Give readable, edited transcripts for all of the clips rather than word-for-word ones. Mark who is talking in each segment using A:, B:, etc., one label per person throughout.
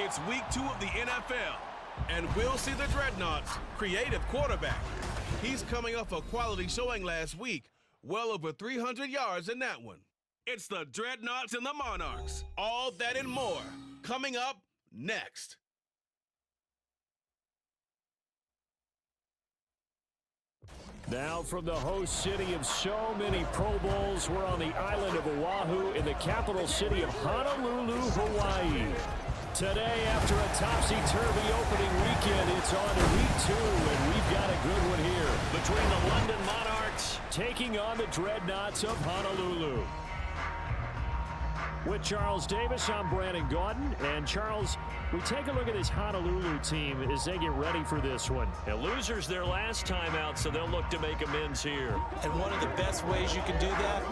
A: It's week 2 of the NFL, and we'll see the Dreadnoughts' creative quarterback. He's coming off a quality showing last week, well over 300 yards in that one. It's the Dreadnoughts and the Monarchs. All that and more coming up next.
B: Now from the host city of so many Pro Bowls, we're on the island of Oahu in the capital city of Honolulu, Hawaii. Today, after a topsy-turvy opening weekend, it's on to week 2, and we've got a good one here. Between the London Monarchs taking on the Dreadnoughts of Honolulu. With Charles Davis, I'm Brandon Gaudin. And Charles, we take a look at this Honolulu team as they get ready for this one. And losers their last time out, so they'll look to make amends here.
C: And one of the best ways you can do that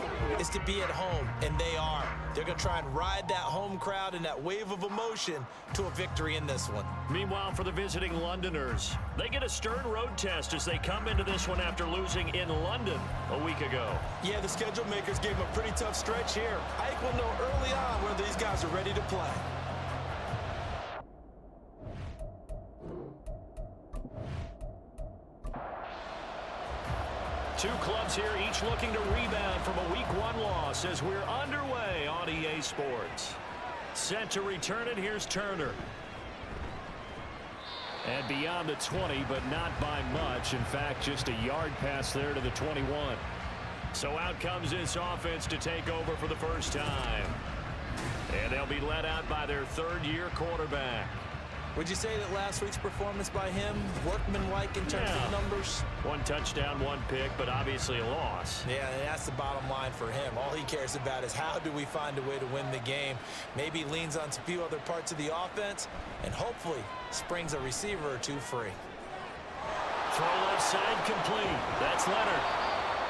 C: is to be at home, and they are. They're going to try and ride that home crowd and that wave of emotion to a victory in this one.
B: Meanwhile, for the visiting Londoners, they get a stern road test as they come into this one after losing in London a week ago.
C: Yeah, the schedule makers gave them a pretty tough stretch here. Ike will know early on whether these guys are ready to play.
B: Two clubs here, each looking to rebound from a Week 1 loss as we're underway on EA Sports. Set to return it, here's Turner. And beyond the 20, but not by much. In fact, just a yard pass there to the 21. So out comes this offense to take over for the first time. And they'll be led out by their third-year quarterback.
C: Would you say that last week's performance by him, workmanlike in terms of numbers?
B: 1 touchdown, 1 pick, but obviously a loss.
C: Yeah, and that's the bottom line for him. All he cares about is how do we find a way to win the game. Maybe leans on a few other parts of the offense, and hopefully springs a receiver or two free.
B: Throw left side complete. That's Leonard.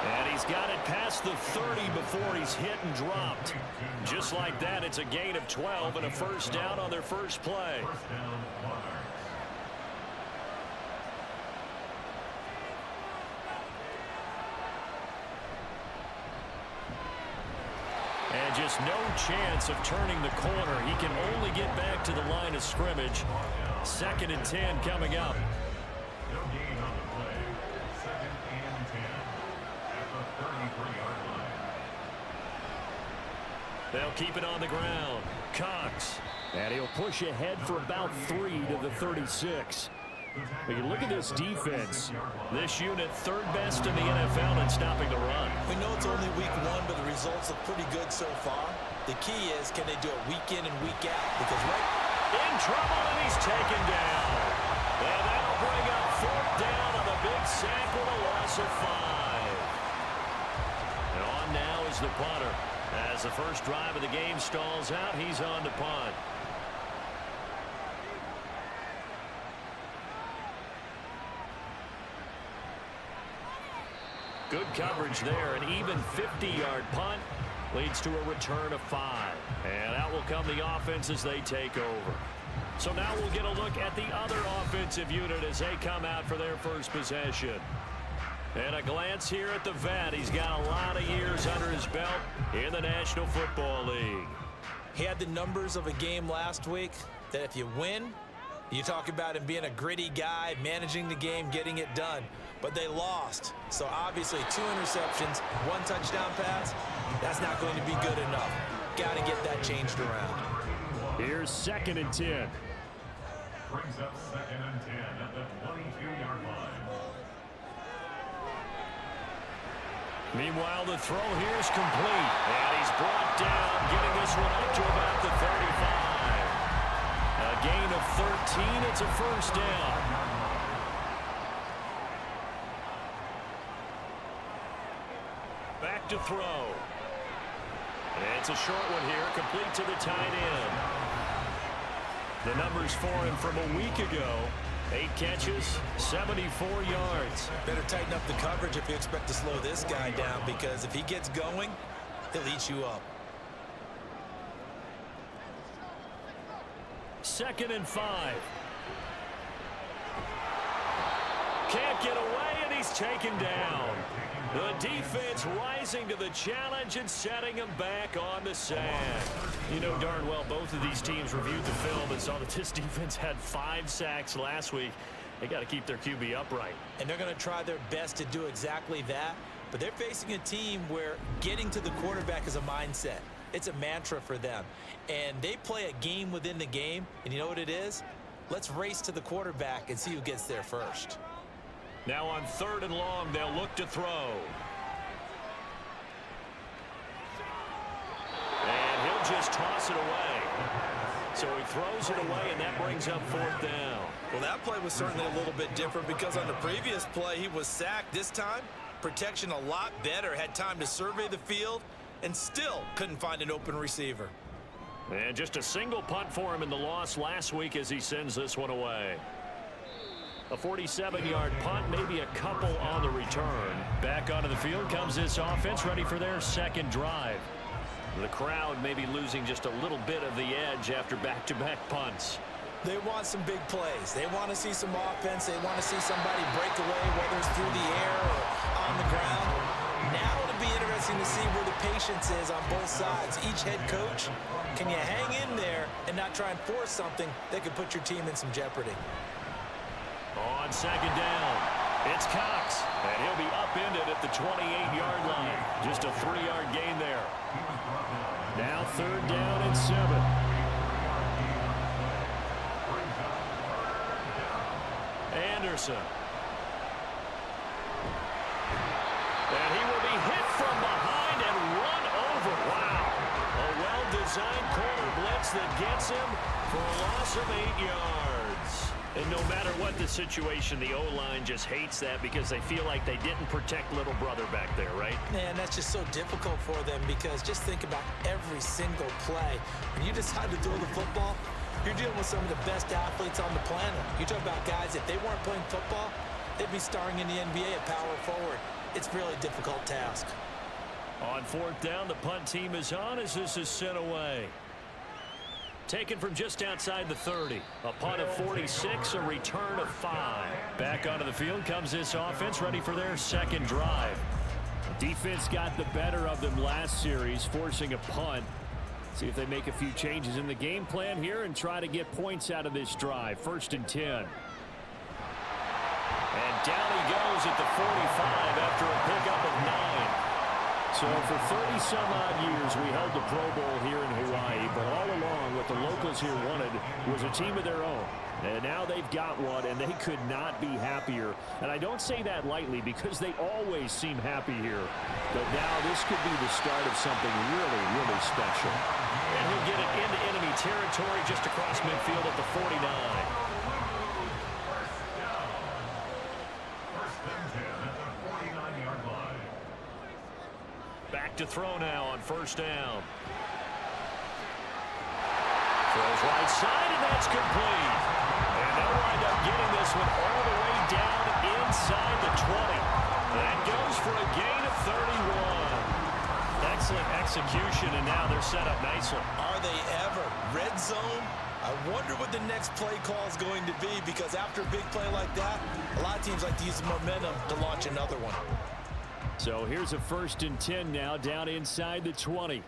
B: And he's got it past the 30 before he's hit and dropped. Just like that, it's a gain of 12 and a first down on their first play. And just no chance of turning the corner. He can only get back to the line of scrimmage. 2nd and 10 coming up.
D: No gain on the play. 2nd and 10 at the 33-yard line.
B: They'll keep it on the ground. Cox. And he'll push ahead for about 3 to the 36. But you look at this defense. This unit, 3rd best in the NFL in stopping the run.
C: We know it's only week 1, but the results look pretty good so far. The key is, can they do it week in and week out? Because
B: in trouble, and he's taken down. And that'll bring up 4th down on the big sack with a loss of 5. And on now is the punter. As the first drive of the game stalls out, he's on to punt. Good coverage there. An even 50-yard punt leads to a return of 5. And out will come the offense as they take over. So now we'll get a look at the other offensive unit as they come out for their first possession. And a glance here at the vet. He's got a lot of years under his belt in the National Football League.
C: He had the numbers of a game last week that if you win, you talk about him being a gritty guy, managing the game, getting it done. But they lost. So obviously 2 interceptions, 1 touchdown pass, that's not going to be good enough. Got to get that changed around.
B: Here's 2nd and 10.
D: Brings up 2nd and 10 at the 22-yard line.
B: Meanwhile, the throw here is complete. And he's brought down, getting this one up to about the 35. A gain of 13. It's a first down. Back to throw. And it's a short one here, complete to the tight end. The numbers for him from a week ago. 8 catches, 74 yards.
C: Better tighten up the coverage if you expect to slow this guy down, because if he gets going, he'll eat you up.
B: 2nd and 5. Can't get away, and he's taken down. The defense rising to the challenge and setting him back on the sand. You know darn well both of these teams reviewed the film and saw that this defense had 5 sacks last week. They got to keep their QB upright.
C: And they're going to try their best to do exactly that. But they're facing a team where getting to the quarterback is a mindset. It's a mantra for them. And they play a game within the game. And you know what it is? Let's race to the quarterback and see who gets there first.
B: Now on 3rd and long, they'll look to throw. And he'll just toss it away. So he throws it away, and that brings up 4th down.
C: Well, that play was certainly a little bit different because on the previous play, he was sacked. This time, protection a lot better. Had time to survey the field and still couldn't find an open receiver.
B: And just a single punt for him in the loss last week as he sends this one away. A 47-yard punt, maybe a couple on the return. Back onto the field comes this offense, ready for their second drive. The crowd maybe losing just a little bit of the edge after back-to-back punts.
C: They want some big plays. They want to see some offense. They want to see somebody break away, whether it's through the air or on the ground. Now it'll be interesting to see where the patience is on both sides. Each head coach, can you hang in there and not try and force something that could put your team in some jeopardy?
B: On 2nd down, it's Cox, and he'll be upended at the 28-yard line. Just a 3-yard gain there. Now 3rd down and 7. Anderson. And he will be hit from behind and run over. Wow. A well-designed corner blitz that gets him for a loss of 8 yards. And no matter what the situation, the O-line just hates that because they feel like they didn't protect little brother back there, right?
C: Man, that's just so difficult for them because just think about every single play. When you decide to throw the football, you're dealing with some of the best athletes on the planet. You talk about guys, if they weren't playing football, they'd be starring in the NBA at power forward. It's a really difficult task.
B: On 4th down, the punt team is on as this is sent away. Taken from just outside the 30. A punt of 46, a return of 5. Back onto the field comes this offense, ready for their second drive. The defense got the better of them last series, forcing a punt. See if they make a few changes in the game plan here and try to get points out of this drive. 1st and 10. And down he goes at the 45 after a pickup of 9. So for 30-some-odd years, we held the Pro Bowl here in Hawaii, but all along what the locals here wanted was a team of their own. And now they've got one, and they could not be happier. And I don't say that lightly because they always seem happy here. But now this could be the start of something really, really special. And he'll get it into enemy territory just across midfield at the 49. Back to throw now on 1st down. Throws right side, and that's complete. And they'll wind up getting this one all the way down inside the 20. That goes for a gain of 31. Excellent execution, and now they're set up nicely.
C: Are they ever? Red zone? I wonder what the next play call is going to be because after a big play like that, a lot of teams like to use the momentum to launch another one.
B: So here's a 1st and 10 now down inside the 20.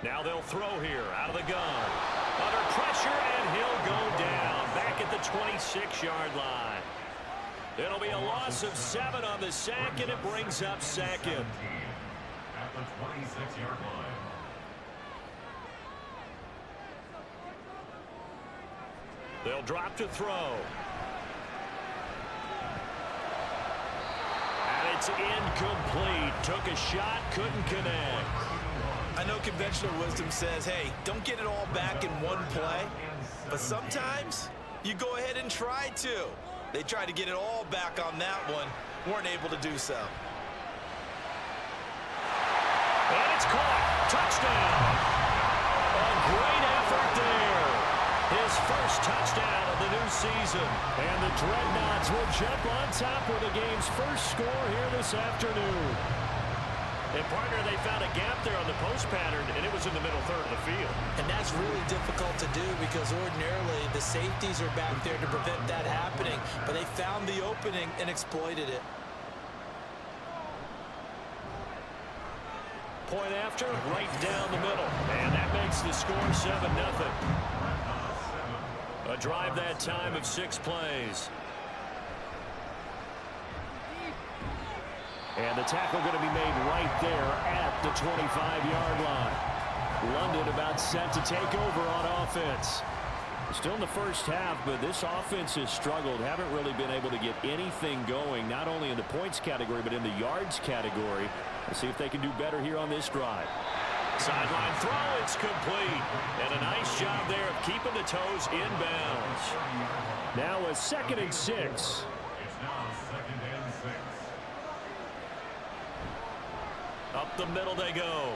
B: Now they'll throw here out of the gun. Under pressure, and he'll go down back at the 26-yard line. It'll be a loss of 7 on the sack, and it brings up 2nd.
D: At the 26-yard line.
B: They'll drop to throw. And it's incomplete. Took a shot, couldn't connect.
C: I know conventional wisdom says, hey, don't get it all back in one play. But sometimes you go ahead and try to. They tried to get it all back on that one. Weren't able to do so.
B: And it's caught. Touchdown. A great effort there. His first touchdown of the new season. And the Dreadnoughts will jump on top with the game's first score here this afternoon. And, partner, they found a gap there on the post pattern, and it was in the middle third of the field.
C: And that's really difficult to do because ordinarily the safeties are back there to prevent that happening. But they found the opening and exploited it.
B: Point after, right down the middle. And that makes the score 7-0. A drive that time of 6 plays. And the tackle going to be made right there at the 25-yard line. London about set to take over on offense. Still in the first half, but this offense has struggled. Haven't really been able to get anything going, not only in the points category, but in the yards category. Let's see if they can do better here on this drive. Sideline throw, it's complete. And a nice job there of keeping the toes in bounds. Now a 2nd and 6.
D: It's now 2nd and 6.
B: Up the middle they go.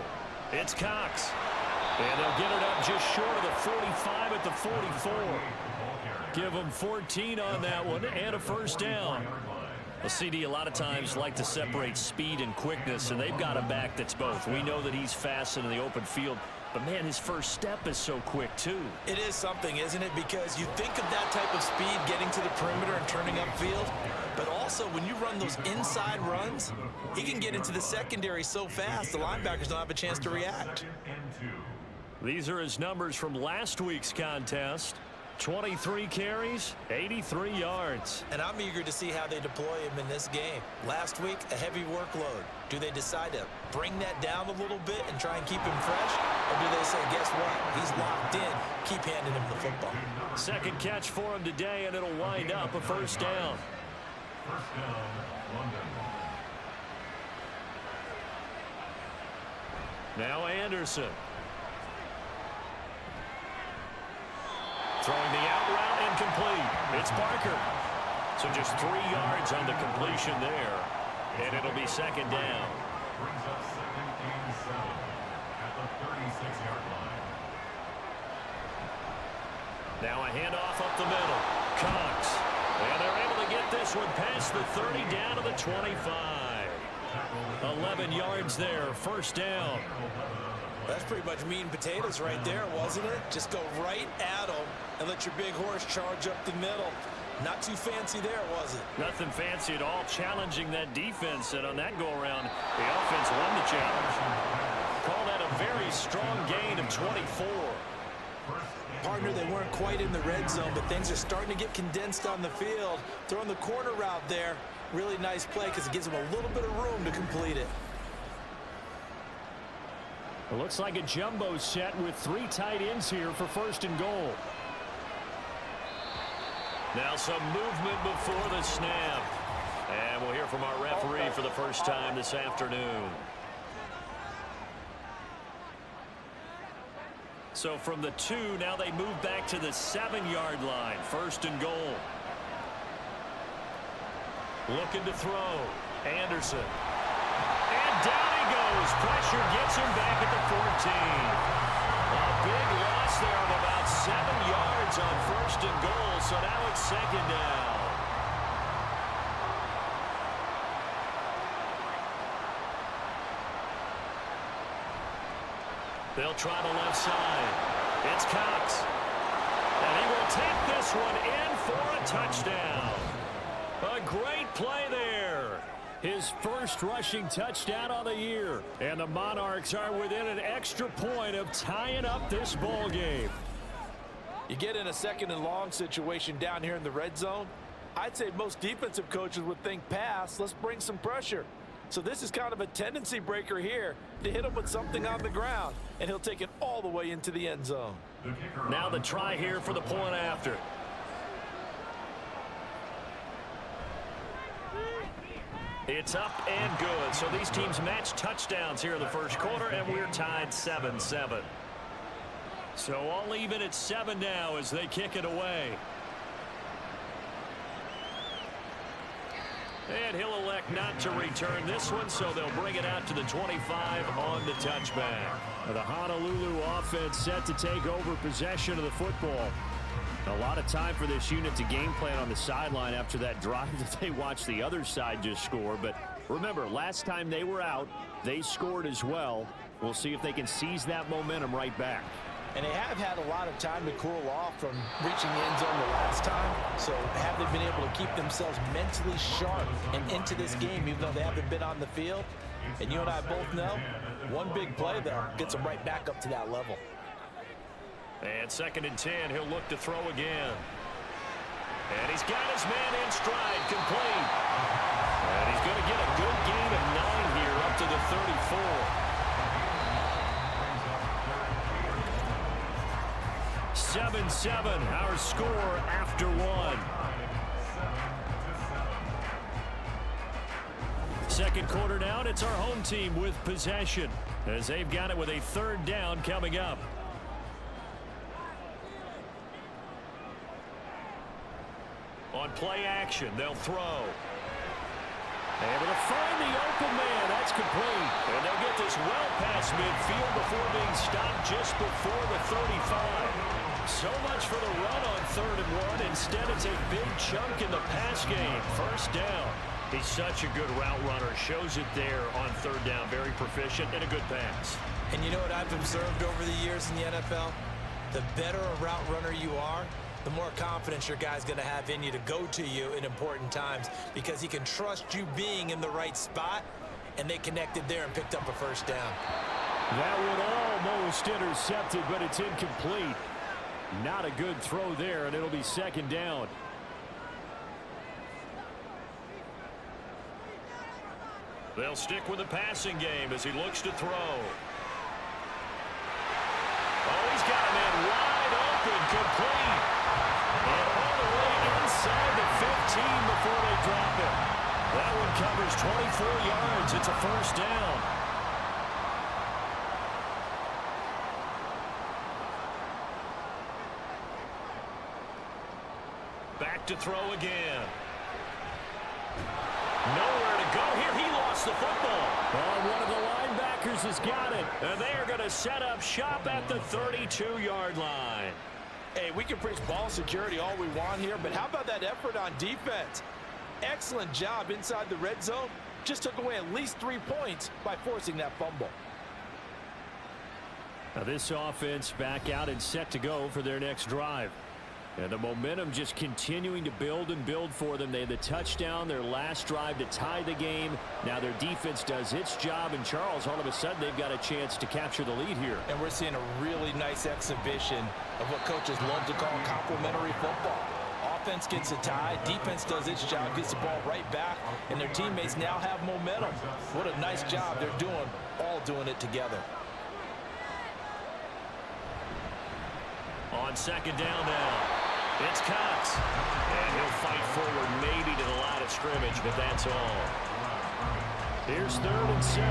B: It's Cox. And they'll get it up just short of the 45 at the 44. Give them 14 on that one and a first down. Well, CD, a lot of times like to separate speed and quickness, and they've got a back that's both. We know that he's fast in the open field, but, man, his first step is so quick, too.
C: It is something, isn't it? Because you think of that type of speed getting to the perimeter and turning upfield, but also when you run those inside runs, he can get into the secondary so fast the linebackers don't have a chance to react.
B: These are his numbers from last week's contest. 23 carries, 83 yards.
C: And I'm eager to see how they deploy him in this game. Last week, a heavy workload. Do they decide to bring that down a little bit and try and keep him fresh? Or do they say, guess what? He's locked in. Keep handing him the football.
B: Second catch for him today, and it'll wind up a first down.
D: First down, London.
B: Now Anderson. Throwing the out route incomplete. It's Parker. So just 3 yards on the completion there. And it'll be second down.
D: Brings up 2nd and 7 at the 36-yard line.
B: Now a handoff up the middle. Cox. And they're able to get this one past the 30 down to the 25. 11 yards there. First down.
C: That's pretty much meat and potatoes right there, wasn't it? Just go right at them and let your big horse charge up the middle. Not too fancy there, was it?
B: Nothing fancy at all, challenging that defense. And on that go-around, the offense won the challenge. Call that a very strong gain of 24.
C: Partner, they weren't quite in the red zone, but things are starting to get condensed on the field. Throwing the corner route there, really nice play because it gives them a little bit of room to complete it.
B: It looks like a jumbo set with 3 tight ends here for first and goal. Now some movement before the snap. And we'll hear from our referee for the first time this afternoon. So from the 2, now they move back to the 7-yard line. First and goal. Looking to throw. Anderson. And down he goes. Pressure gets him back at the 14. A big loss there of about 7 yards on first and goal. So now it's second down. They'll try the left side. It's Cox. And he will take this one in for a touchdown. A great play there. His first rushing touchdown of the year. And the Monarchs are within an extra point of tying up this ball game.
C: You get in a second and long situation down here in the red zone. I'd say most defensive coaches would think pass. Let's bring some pressure. So this is kind of a tendency breaker here to hit him with something on the ground. And he'll take it all the way into the end zone.
B: Now the try here for the point after. It's up and good. So these teams match touchdowns here in the first quarter, and we're tied 7-7. So all even at 7 now as they kick it away. And he'll elect not to return this one, so they'll bring it out to the 25 on the touchback. The Honolulu offense set to take over possession of the football. A lot of time for this unit to game plan on the sideline after that drive that they watched the other side just score, but Remember, last time they were out, they scored as well. We'll see if they can seize that momentum right back.
C: And they have had a lot of time to cool off from reaching the end zone the last time. So have they been able to keep themselves mentally sharp and into this game, even though they haven't been on the field? And you and I both know, one big play, though, gets them right back up to that level.
B: And 2nd and 10, he'll look to throw again. And he's got his man in stride, complete. And he's going to get a good gain of 9 here up to the 34. 7-7, our score after 1. Second quarter down, it's our home team with possession as they've got it with a 3rd down coming up. On play action, they'll throw. Able to find the open man. That's complete. And they'll get this well past midfield before being stopped just before the 35. So much for the run on 3rd and 1. Instead, it's a big chunk in the pass game. 1st down. He's such a good route runner. Shows it there on 3rd down. Very proficient and a good pass.
C: And you know what I've observed over the years in the NFL? The better a route runner you are, the more confidence your guy's going to have in you to go to you in important times because he can trust you being in the right spot, and they connected there and picked up a 1st down.
B: That one almost intercepted, but it's incomplete. Not a good throw there, and it'll be 2nd down. They'll stick with the passing game as he looks to throw. Oh, he's got a man wide open, complete. And all the way inside the 15 before they drop it. That one covers 24 yards. It's a 1st down. Back to throw again. Nowhere to go here. He lost the football. Oh, one of the linebackers has got it. And they are going to set up shop at the 32-yard line.
C: Hey, we can preach ball security all we want here, but how about that effort on defense? Excellent job inside the red zone. Just took away at least 3 points by forcing that fumble.
B: Now this offense back out and set to go for their next drive. And the momentum just continuing to build and build for them. They had the touchdown, their last drive to tie the game. Now their defense does its job, and Charles, all of a sudden, they've got a chance to capture the lead here.
C: And we're seeing a really nice exhibition of what coaches love to call complementary football. Offense gets a tie, defense does its job, gets the ball right back, and their teammates now have momentum. What a nice job they're doing, all doing it together.
B: On 2nd down now, it's Cox. And he'll fight forward maybe to the line of scrimmage, but that's all. Here's 3rd and 7.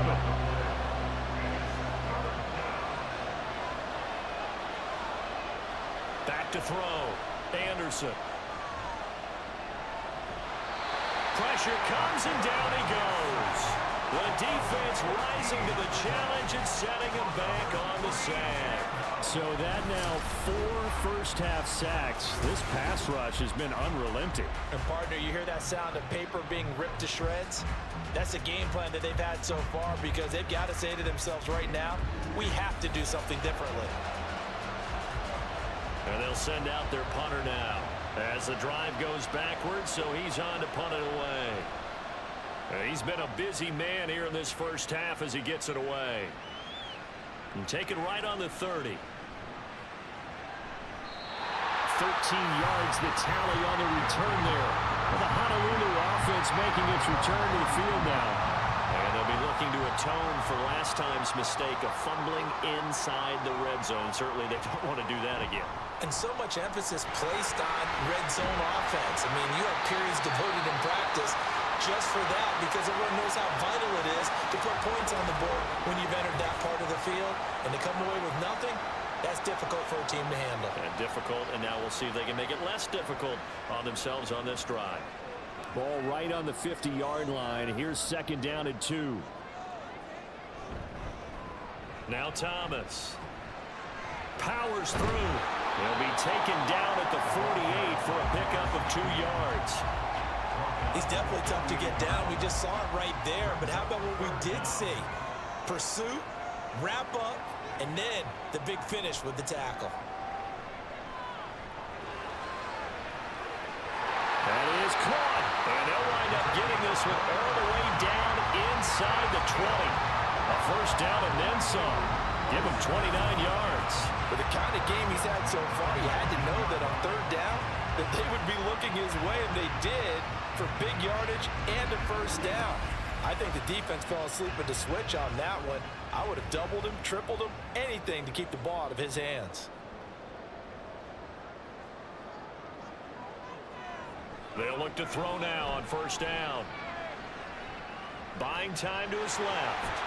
B: Back to throw. Anderson. Pressure comes and down he goes. The defense rising to the challenge and setting him back on the sack. So that now 4 first-half sacks. This pass rush has been unrelenting.
C: And partner, you hear that sound of paper being ripped to shreds? That's the game plan that they've had so far because they've got to say to themselves right now, we have to do something differently.
B: And they'll send out their punter now as the drive goes backwards, so he's on to punt it away. He's been a busy man here in this first half as he gets it away. And take it right on the 30. 13 yards the tally on the return there. Well, the Honolulu offense making its return to the field now. And they'll be looking to atone for last time's mistake of fumbling inside the red zone. Certainly they don't want to do that again.
C: And so much emphasis placed on red zone offense. I mean, you have periods devoted in practice just for that because everyone knows how vital it is to put points on the board when you've entered that part of the field. And to come away with nothing, that's difficult for a team to handle.
B: And difficult, and now we'll see if they can make it less difficult on themselves on this drive. Ball right on the 50-yard line. Here's 2nd down and 2. Now Thomas powers through. He'll be taken down at the 48 for a pickup of 2 yards.
C: He's definitely tough to get down. We just saw it right there. But how about what we did see? Pursuit, wrap up, and then the big finish with the tackle.
B: That is caught. And they'll wind up getting this one all the way down inside the 20. A first down and then some. Give him 29 yards.
C: With the kind of game he's had so far, you had to know that on third down that they would be looking his way, and they did, for big yardage and a first down. I think the defense fell asleep at the switch on that one. I would have doubled him, tripled him, anything to keep the ball out of his hands.
B: They'll look to throw now on first down. Buying time to his left.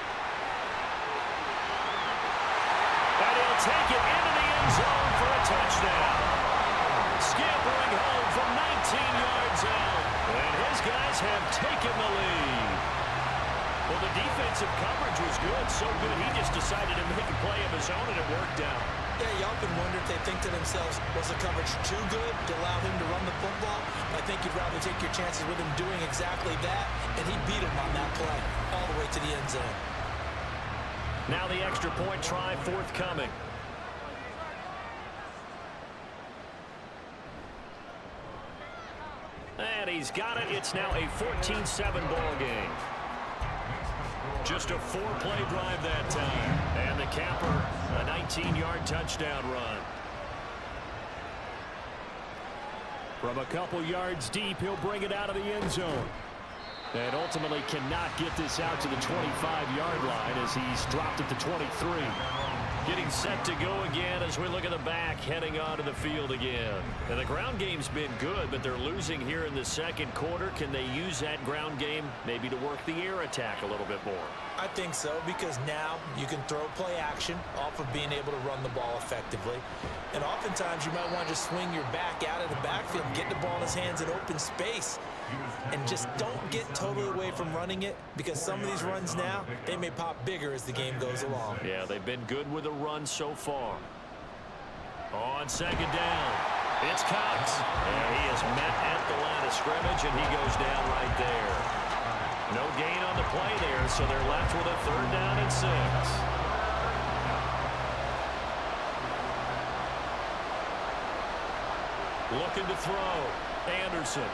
B: And he'll take it into the end zone for a touchdown. Scampering home from 19 yards out. And his guys have taken the lead. Well, the defensive coverage was good. So good, he just decided to make a play of his own, and it worked out.
C: Yeah, you often wonder if they think to themselves, was the coverage too good to allow him to run the football? I think you'd rather take your chances with him doing exactly that, and he beat him on that play all the way to the end zone.
B: Now the extra point try forthcoming. And he's got it. It's now a 14-7 ball game. Just a 4-play drive that time. And the capper, a 19-yard touchdown run. From a couple yards deep, he'll bring it out of the end zone. And ultimately cannot get this out to the 25-yard line as he's dropped at the 23. Getting set to go again as we look at the back, heading onto the field again. And the ground game's been good, but they're losing here in the second quarter. Can they use that ground game maybe to work the air attack a little bit more?
C: I think so, because now you can throw play action off of being able to run the ball effectively. And oftentimes you might want to just swing your back out of the backfield, get the ball in his hands in open space, and just don't get totally away from running it, because some of these runs now, they may pop bigger as the game goes along.
B: Yeah, they've been good with the run so far. On second down, it's Cox. And he is met at the line of scrimmage, and he goes down right there. No gain on the play there, so they're left with a third down and 6. Looking to throw. Anderson.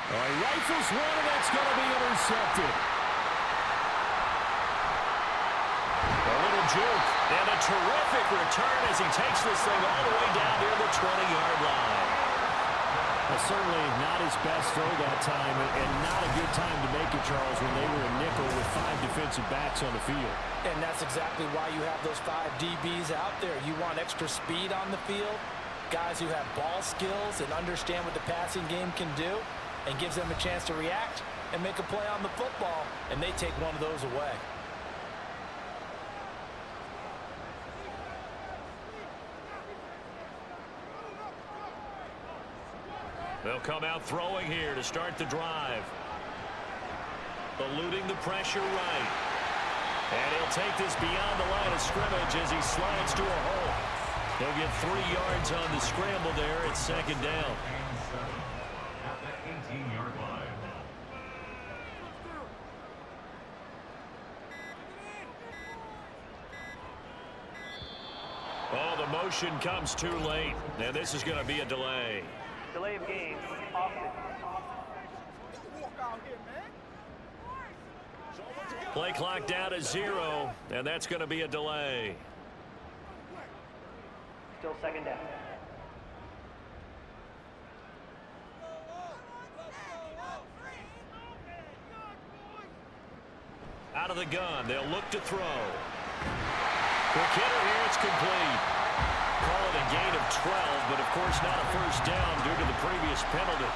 B: Rifles one, and that's going to be intercepted. A little juke, and a terrific return as he takes this thing all the way down near the 20-yard line. Well, certainly not his best throw that time, and not a good time to make it, Charles, when they were a nickel with 5 defensive backs on the field.
C: And that's exactly why you have those 5 DBs out there. You want extra speed on the field, guys who have ball skills and understand what the passing game can do, and gives them a chance to react and make a play on the football, and they take one of those away.
B: They'll come out throwing here to start the drive. Eluding the pressure right. And he'll take this beyond the line of scrimmage as he slides to a hole. He'll get 3 yards on the scramble there. It's second down.
D: At the 18-yard line.
B: Oh, the motion comes too late. Now this is going to be a delay.
E: Delay of game, offense.
B: Play clock down to 0, and that's going to be a delay.
E: Still second down.
B: Out of the gun, they'll look to throw. Quick hitter here, it's complete. Call it a gain of 12, but of course not a first down due to the previous penalty.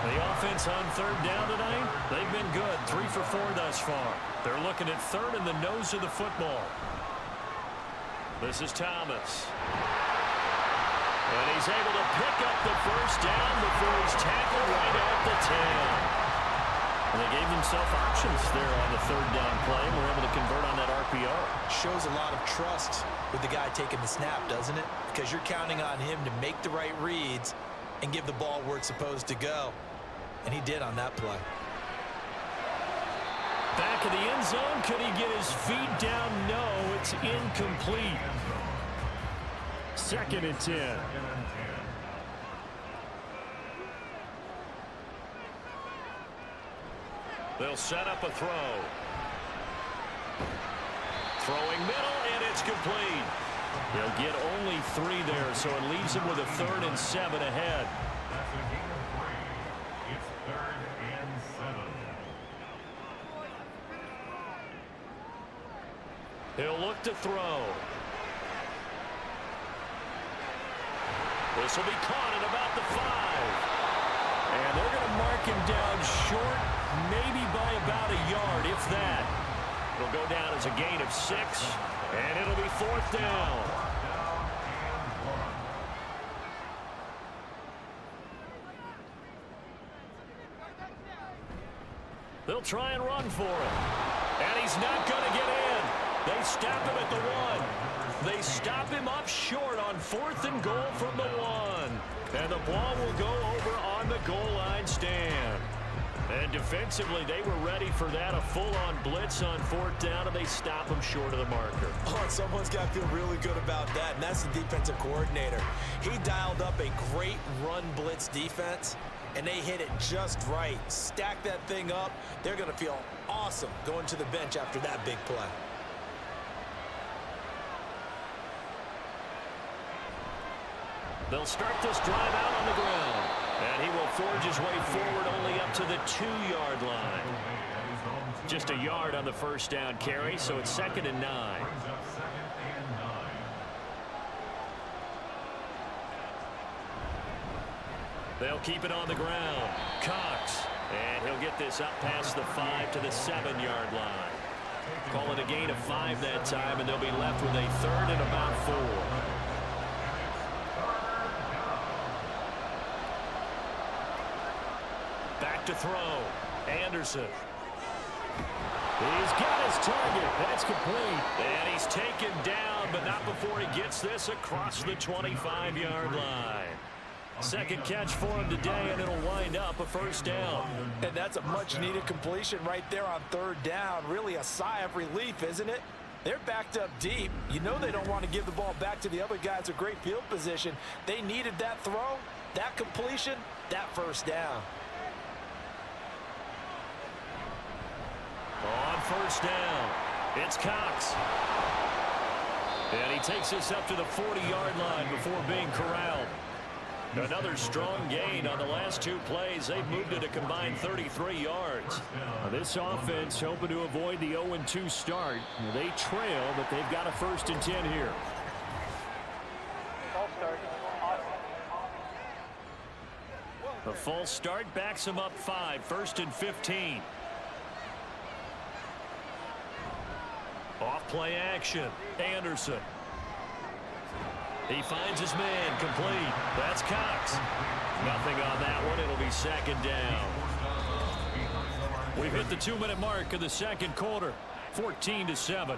B: The offense on third down tonight, they've been good, 3 for 4 thus far. They're looking at third in the nose of the football. This is Thomas. And he's able to pick up the first down before he's tackled right at the 10. And they gave themselves options there on the third down play and were able to convert on that RPO.
C: Shows a lot of trust with the guy taking the snap, doesn't it? Because you're counting on him to make the right reads and give the ball where it's supposed to go. And he did on that play.
B: Back of the end zone. Could he get his feet down? No, it's incomplete. 2nd and 10. They'll set up a throw. Throwing middle, and it's complete. They'll get only 3 there, so it leaves them with a 3rd and 7 ahead.
D: That's a gain of 3. It's 3rd and 7.
B: He'll look to throw. This will be caught at about the 5. And they're going to mark him down short, maybe by about a yard, if that. It'll go down as a gain of 6, and it'll be 4th down. They'll try and run for it. And he's not going to get in. They stop him at the 1. They stop him up short on 4th and goal from the 1. And the ball will go over on the goal line stand. And defensively, they were ready for that, a full-on blitz on 4th down, and they stop him short of the marker.
C: Oh, and someone's got to feel really good about that, and that's the defensive coordinator. He dialed up a great run blitz defense, and they hit it just right. Stack that thing up. They're going to feel awesome going to the bench after that big play.
B: They'll start this drive out on the ground. And he will forge his way forward only up to the 2-yard line. Just a yard on the 1st down carry, so it's 2nd and 9. They'll keep it on the ground. Cox. And he'll get this up past the 5 to the 7-yard line. Call it a gain of 5 that time, and they'll be left with a 3rd and about 4. Back to throw. Anderson. He's got his target. That's complete. And he's taken down, but not before he gets this across the 25-yard line. 2nd catch for him today, and it'll wind up a 1st down.
C: And that's a much-needed completion right there on 3rd down. Really a sigh of relief, isn't it? They're backed up deep. You know they don't want to give the ball back to the other guys. A great field position. They needed that throw, that completion, that 1st down.
B: On 1st down, it's Cox. And he takes this up to the 40-yard line before being corralled. Another strong gain on the last 2 plays. They've moved it a combined 33 yards. Now this offense hoping to avoid the 0-2 start. They trail, but they've got a 1st and 10 here.
E: False start.
B: A false start backs them up 5. 1st and 15. Off play action. Anderson. He finds his man, complete. That's Cox. Nothing on that one. It'll be 2nd down. We've hit the 2-minute mark of the 2nd quarter. 14-7.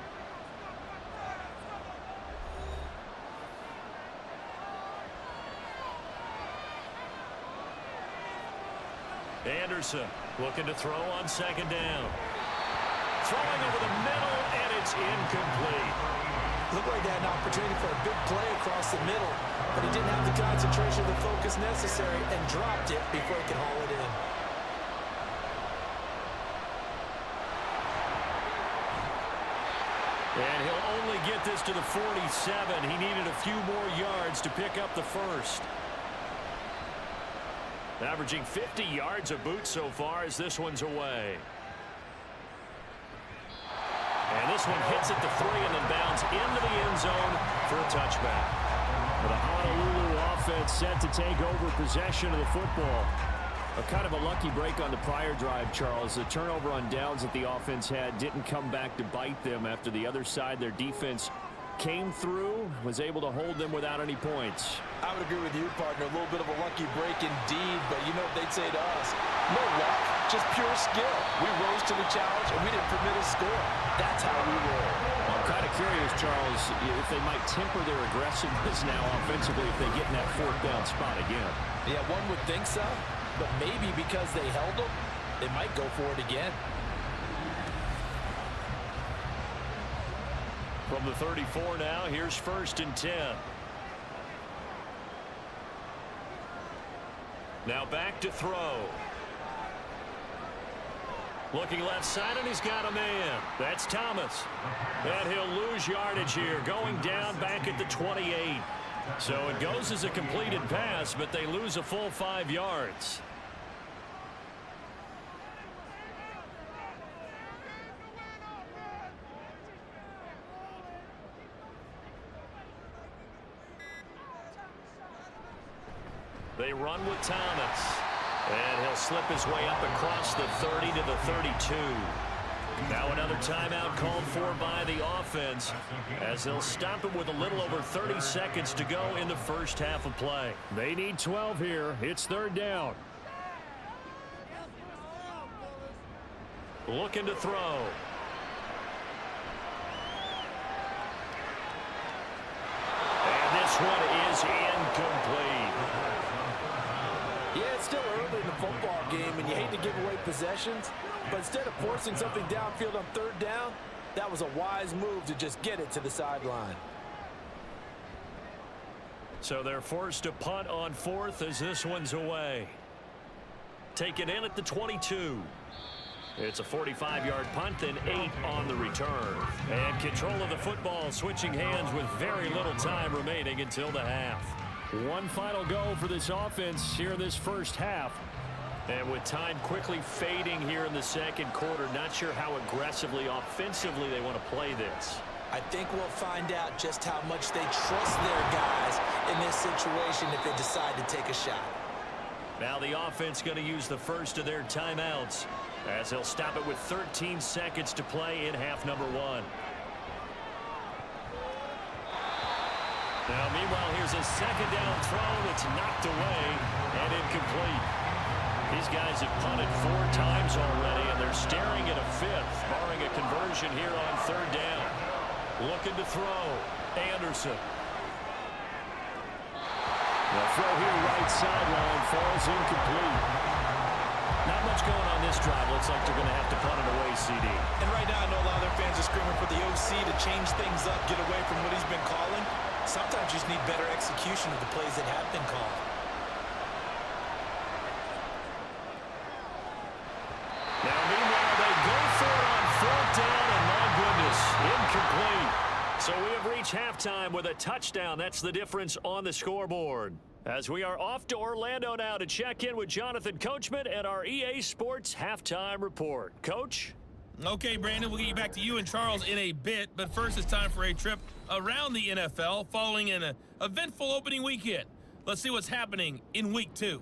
B: Anderson looking to throw on 2nd down. Throwing over the middle, and it's incomplete.
C: Looked like they had an opportunity for a big play across the middle, but he didn't have the concentration or the focus necessary and dropped it before he could haul it in.
B: And he'll only get this to the 47. He needed a few more yards to pick up the 1st. Averaging 50 yards a boot so far as this one's away. And this one hits at the 3 and then bounds into the end zone for a touchback. The Honolulu offense set to take over possession of the football. A kind of a lucky break on the prior drive, Charles. The turnover on downs that the offense had didn't come back to bite them after the other side. Their defense came through, was able to hold them without any points.
C: I would agree with you, partner. A little bit of a lucky break indeed, but you know what they'd say to us. No luck, just pure skill. We rose to the challenge, and we didn't permit a score. That's how we roll.
B: Well, I'm kind of curious, Charles, if they might temper their aggressiveness now offensively if they get in that fourth down spot again.
C: Yeah, one would think so, but maybe because they held them, they might go for it again.
B: From the 34 now, here's 1st and 10. Now back to throw. Looking left side, and he's got a man. That's Thomas. And he'll lose yardage here, going down back at the 28. So it goes as a completed pass, but they lose a full 5 yards. They run with Thomas. And he'll slip his way up across the 30 to the 32. Now another timeout called for by the offense as they'll stop it with a little over 30 seconds to go in the first half of play. They need 12 here. It's 3rd down. Looking to throw. And this one is incomplete.
C: Yeah, it's still early in the football game, and you hate to give away possessions, but instead of forcing something downfield on 3rd down, that was a wise move to just get it to the sideline.
B: So they're forced to punt on 4th as this one's away. Taken in at the 22. It's a 45-yard punt and 8 on the return. And control of the football switching hands with very little time remaining until the half. One final go for this offense here in this first half. And with time quickly fading here in the second quarter, not sure how aggressively, offensively they want to play this.
C: I think we'll find out just how much they trust their guys in this situation if they decide to take a shot.
B: Now the offense going to use the first of their timeouts as they'll stop it with 13 seconds to play in half number 1. Now, meanwhile, here's a 2nd down throw that's knocked away and incomplete. These guys have punted 4 times already, and they're staring at a 5th, barring a conversion here on 3rd down. Looking to throw. Anderson. The throw here right sideline falls incomplete. Not much going on this drive. Looks like they're going to have to punt it away, CD.
C: And right now, I know a lot of their fans are screaming for the OC to change things up, get away from what he's been calling. Sometimes you just need better execution of the plays that have been called.
B: Now, meanwhile, they go for it on 4th down, and my goodness, incomplete. So we have reached halftime with a touchdown. That's the difference on the scoreboard. As we are off to Orlando now to check in with Jonathan Coachman and our EA Sports Halftime Report. Coach?
F: Okay, Brandon, we'll get you back to you and Charles in a bit, but first it's time for a trip around the NFL following an eventful opening weekend. Let's see what's happening in Week 2.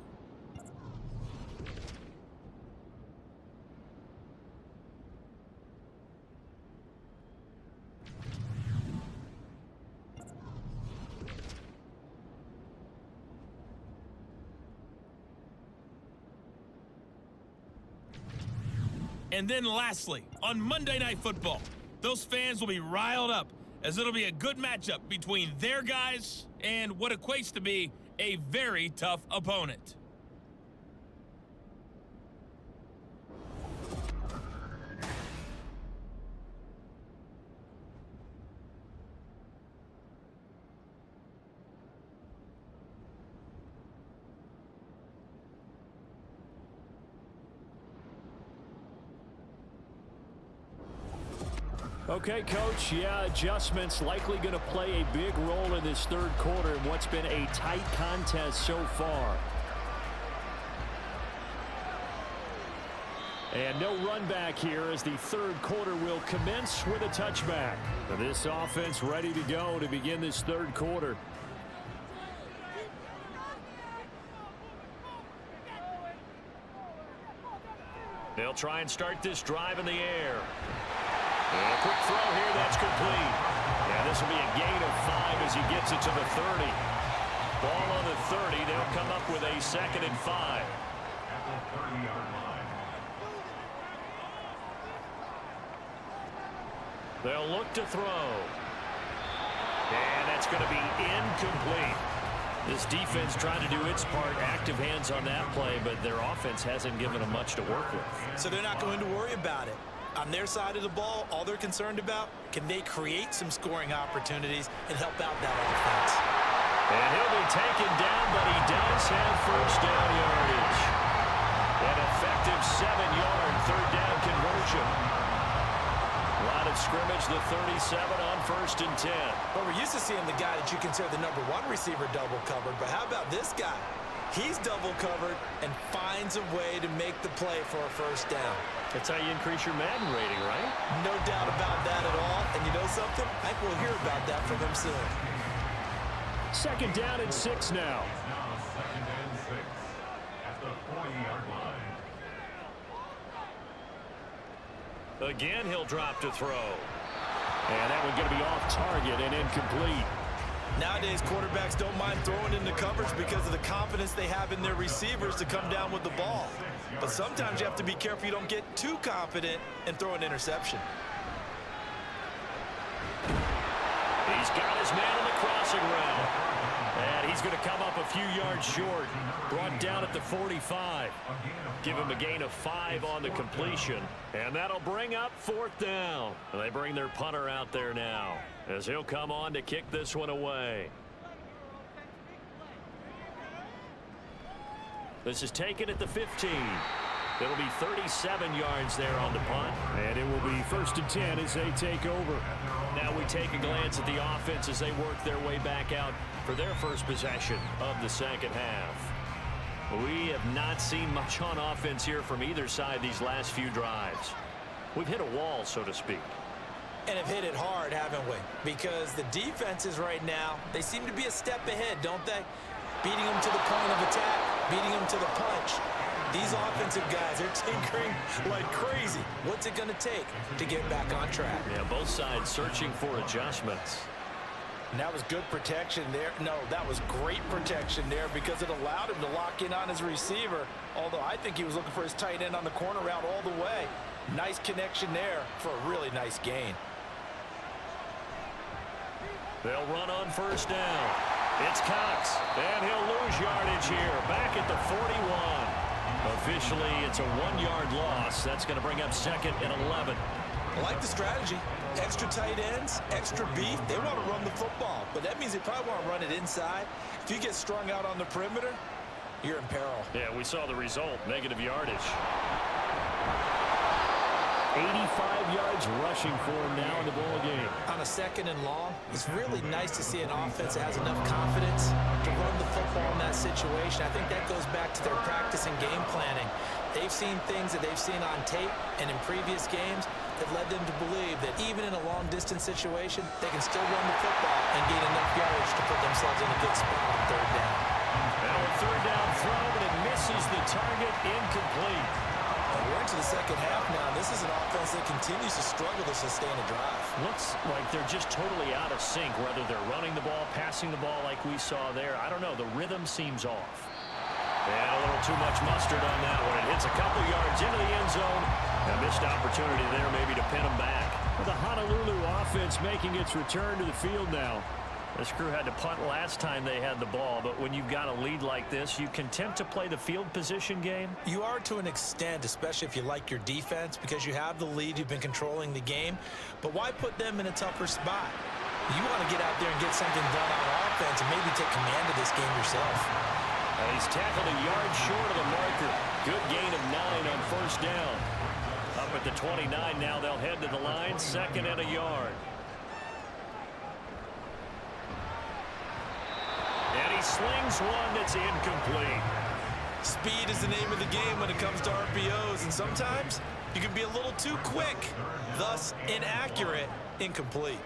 F: And then lastly, on Monday Night Football, those fans will be riled up as it'll be a good matchup between their guys and what equates to be a very tough opponent.
B: Okay, Coach, yeah, adjustments likely going to play a big role in this 3rd quarter in what's been a tight contest so far. And no run back here as the 3rd quarter will commence with a touchback. This offense ready to go to begin this 3rd quarter. They'll try and start this drive in the air. And a quick throw here, that's complete. Yeah, this will be a gain of 5 as he gets it to the 30. Ball on the 30. They'll come up with a 2nd and 5.
D: At the 30-yard line.
B: They'll look to throw. And that's going to be incomplete. This defense trying to do its part, active hands on that play, but their offense hasn't given them much to work with.
C: So they're not going to worry about it. On their side of the ball, all they're concerned about, can they create some scoring opportunities and help out that offense?
B: And he'll be taken down, but he does have first down yardage. An effective 7-yard third down conversion. Line of scrimmage, the 37 on 1st and 10.
C: Well, we're used to seeing the guy that you consider the #1 receiver double covered, but how about this guy? He's double covered and finds a way to make the play for a first down.
B: That's how you increase your Madden rating, right?
C: No doubt about that at all. And you know something? I think we'll hear about that from him soon.
B: 2nd down and 6 now.
D: It's now 2nd and 6 at the 40-yard line.
B: Again, he'll drop to throw. And that one's going to be off target and incomplete.
C: Nowadays, quarterbacks don't mind throwing into coverage because of the confidence they have in their receivers to come down with the ball. But sometimes you have to be careful you don't get too confident and throw an interception.
B: He's got his man on the crossing route. And he's going to come up a few yards short. Brought down at the 45. Give him a gain of 5 on the completion. And that'll bring up 4th down. And they bring their punter out there now, as he'll come on to kick this one away. This is taken at the 15. It'll be 37 yards there on the punt. And it will be 1st and 10 as they take over. Now we take a glance at the offense as they work their way back out for their first possession of the second half. We have not seen much on offense here from either side these last few drives. We've hit a wall, so to speak.
C: And have hit it hard, haven't we? Because the defenses right now, they seem to be a step ahead, don't they? Beating them to the point of attack, beating them to the punch. These offensive guys are tinkering like crazy. What's it going to take to get back on track?
B: Yeah, both sides searching for adjustments.
C: And that was good protection there. No, that was great protection there because it allowed him to lock in on his receiver. Although I think he was looking for his tight end on the corner route all the way. Nice connection there for a really nice gain.
B: They'll run on 1st down. It's Cox, and he'll lose yardage here. Back at the 41. Officially, it's a 1-yard loss. That's going to bring up 2nd and 11.
C: I like the strategy. Extra tight ends, extra beef. They want to run the football, but that means they probably want to run it inside. If you get strung out on the perimeter, you're in peril.
B: Yeah, we saw the result. Negative yardage. 85 yards rushing for him now in the ball game.
C: On a 2nd and long, it's really nice to see an offense that has enough confidence to run the football in that situation. I think that goes back to their practice and game planning. They've seen things that they've seen on tape and in previous games that led them to believe that even in a long-distance situation, they can still run the football and gain enough yardage to put themselves in a good spot on 3rd down.
B: And on 3rd down throw, but it misses the target, incomplete.
C: And we're into the second half now. This is an offense that continues to struggle to sustain a drive.
B: Looks like they're just totally out of sync, whether they're running the ball, passing the ball like we saw there. I don't know. The rhythm seems off. And a little too much mustard on that one. It hits a couple yards into the end zone. A missed opportunity there maybe to pin them back. The Honolulu offense making its return to the field now. This crew had to punt last time they had the ball, but when you've got a lead like this, you content to play the field position game?
C: You are to an extent, especially if you like your defense, because you have the lead, you've been controlling the game. But why put them in a tougher spot? You want to get out there and get something done on offense and maybe take command of this game yourself.
B: And he's tackled a yard short of the marker. Good gain of 9 on 1st down. Up at the 29 now, they'll head to the line, 2nd and a yard. And he slings one that's incomplete.
C: Speed is the name of the game when it comes to RPOs, and sometimes you can be a little too quick, thus inaccurate, incomplete.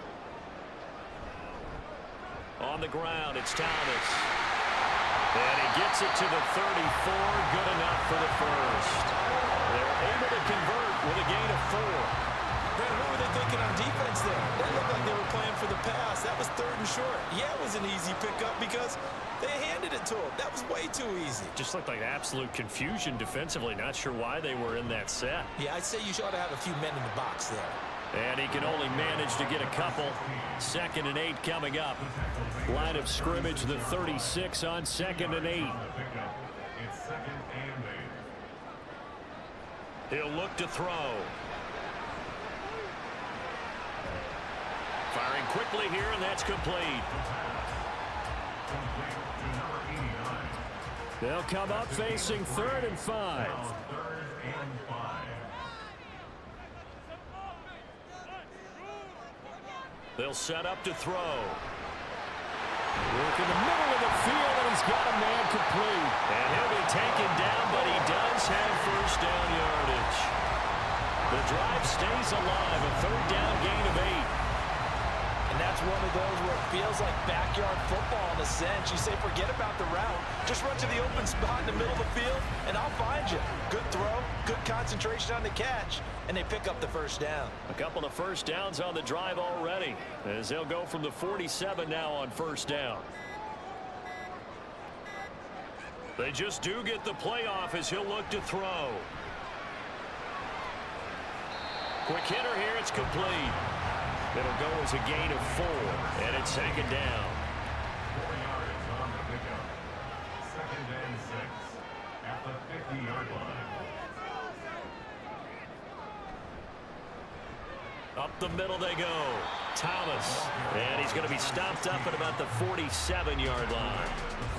B: On the ground, it's Thomas. And he gets it to the 34, good enough for the first. They're able to convert with a gain of 4.
C: Man, what were they thinking on defense there? That looked like they were playing for the pass. That was 3rd and short. Yeah, it was an easy pickup because they handed it to him. That was way too easy.
B: Just looked like absolute confusion defensively. Not sure why they were in that set.
C: Yeah, I'd say you ought to have a few men in the box there.
B: And he can only manage to get a couple. 2nd and 8 coming up. Line of scrimmage, the 36 on 2nd and 8.
D: It's 2nd and 8.
B: He'll look to throw. Firing quickly here, and that's complete.
D: Complete to number 89.
B: They'll come up facing 3rd and 5.
D: 3rd and 5.
B: They'll set up to throw. Work in the middle of the field, and he's got a man complete. And he'll be taken down, but he does have first down yardage. The drive stays alive, a 3rd down gain of 8.
C: And that's one of those where it feels like backyard football in a sense. You say forget about the route. Just run to the open spot in the middle of the field, and I'll find you. Good throw, good concentration on the catch, and they pick up the first down.
B: A couple of first downs on the drive already, as they'll go from the 47 now on first down. They just do get the playoff as he'll look to throw. Quick hitter here, it's complete. It'll go as a gain of 4, and it's 2nd down.
D: 4 yards on the pickup. 2nd and 6 at the 50-yard line.
B: Up the middle they go. Thomas. And he's going to be stopped up at about the 47-yard line.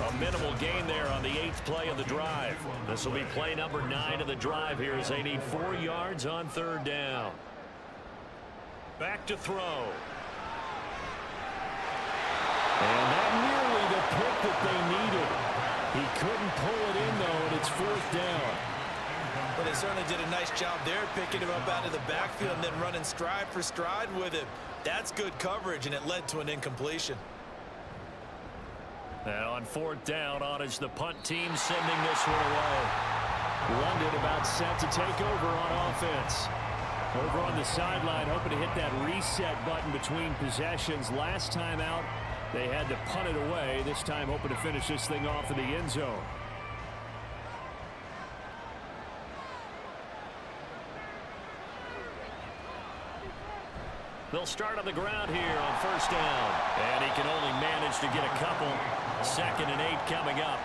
B: A minimal gain there on the 8th play of the drive. This will be play number 9 of the drive here as they need 4 yards on 3rd down. Back to throw. And that nearly the pick that they needed. He couldn't pull it in, though, and it's 4th down.
C: But they certainly did a nice job there picking him up out of the backfield and then running stride for stride with him. That's good coverage, and it led to an incompletion.
B: Now on 4th down, on is the punt team sending this one away. London about set to take over on offense. Over on the sideline, hoping to hit that reset button between possessions. Last time out, they had to punt it away. This time, hoping to finish this thing off in the end zone. They'll start on the ground here on first down. And he can only manage to get a couple. 2nd and 8 coming up.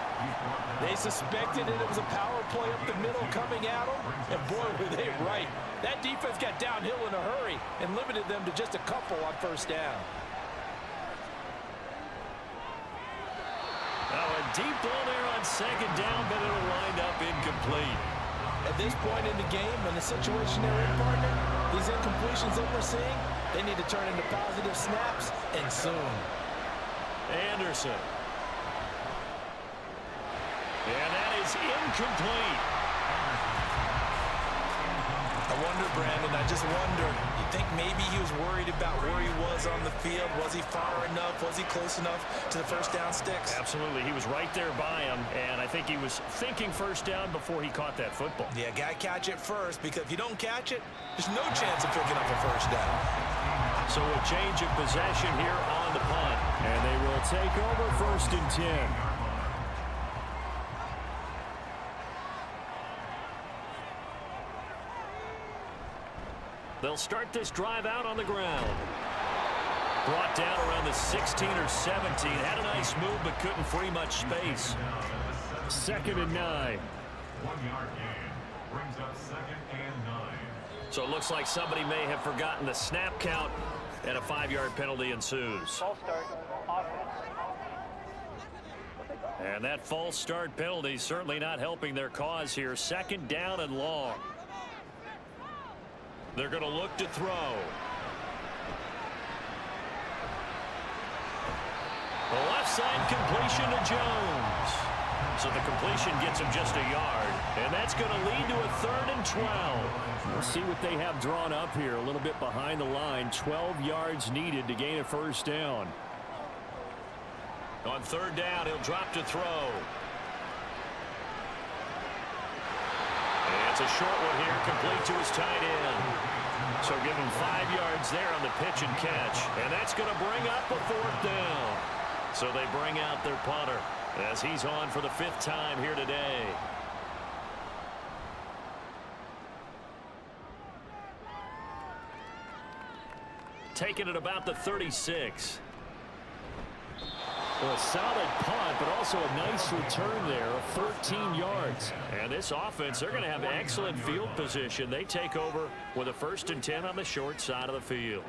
C: They suspected it was a power play up the middle coming at them, and boy, were they right. That defense got downhill in a hurry and limited them to just a couple on first down.
B: Now a deep ball there on 2nd down, but it'll wind up incomplete.
C: At this point in the game, in the situation they're in, partner, these incompletions that we're seeing, they need to turn into positive snaps, and soon.
B: Anderson. And that is incomplete.
C: I wonder, Brandon, I just wonder, you think maybe he was worried about where he was on the field? Was he far enough? Was he close enough to the first down sticks?
B: Absolutely. He was right there by him, and I think he was thinking first down before he caught that football.
C: Yeah, got to catch it first, because if you don't catch it, there's no chance of picking up a first down.
B: So a change of possession here on the punt. And they will take over 1st and 10. They'll start this drive out on the ground. Brought down around the 16 or 17. Had a nice move, but couldn't free much space. 2nd and 9.
D: 1 yard gain brings up 2nd and 9.
B: So it looks like somebody may have forgotten the snap count, and a 5-yard penalty ensues.
E: False start, offense.
B: And that false start penalty certainly not helping their cause here. 2nd down and long. They're going to look to throw. The left side completion to Jones. So the completion gets him just a yard. And that's going to lead to a 3rd and 12. We'll see what they have drawn up here. A little bit behind the line. 12 yards needed to gain a first down. On 3rd down, he'll drop to throw. And it's a short one here, complete to his tight end. So give him 5 yards there on the pitch and catch. And that's going to bring up a 4th down. So they bring out their punter as he's on for the 5th time here today. taken at about the 36. Well, a solid punt, but also a nice return there of 14 yards. And this offense, they're going to have excellent field position. They take over with a 1st and 10 on the short side of the field.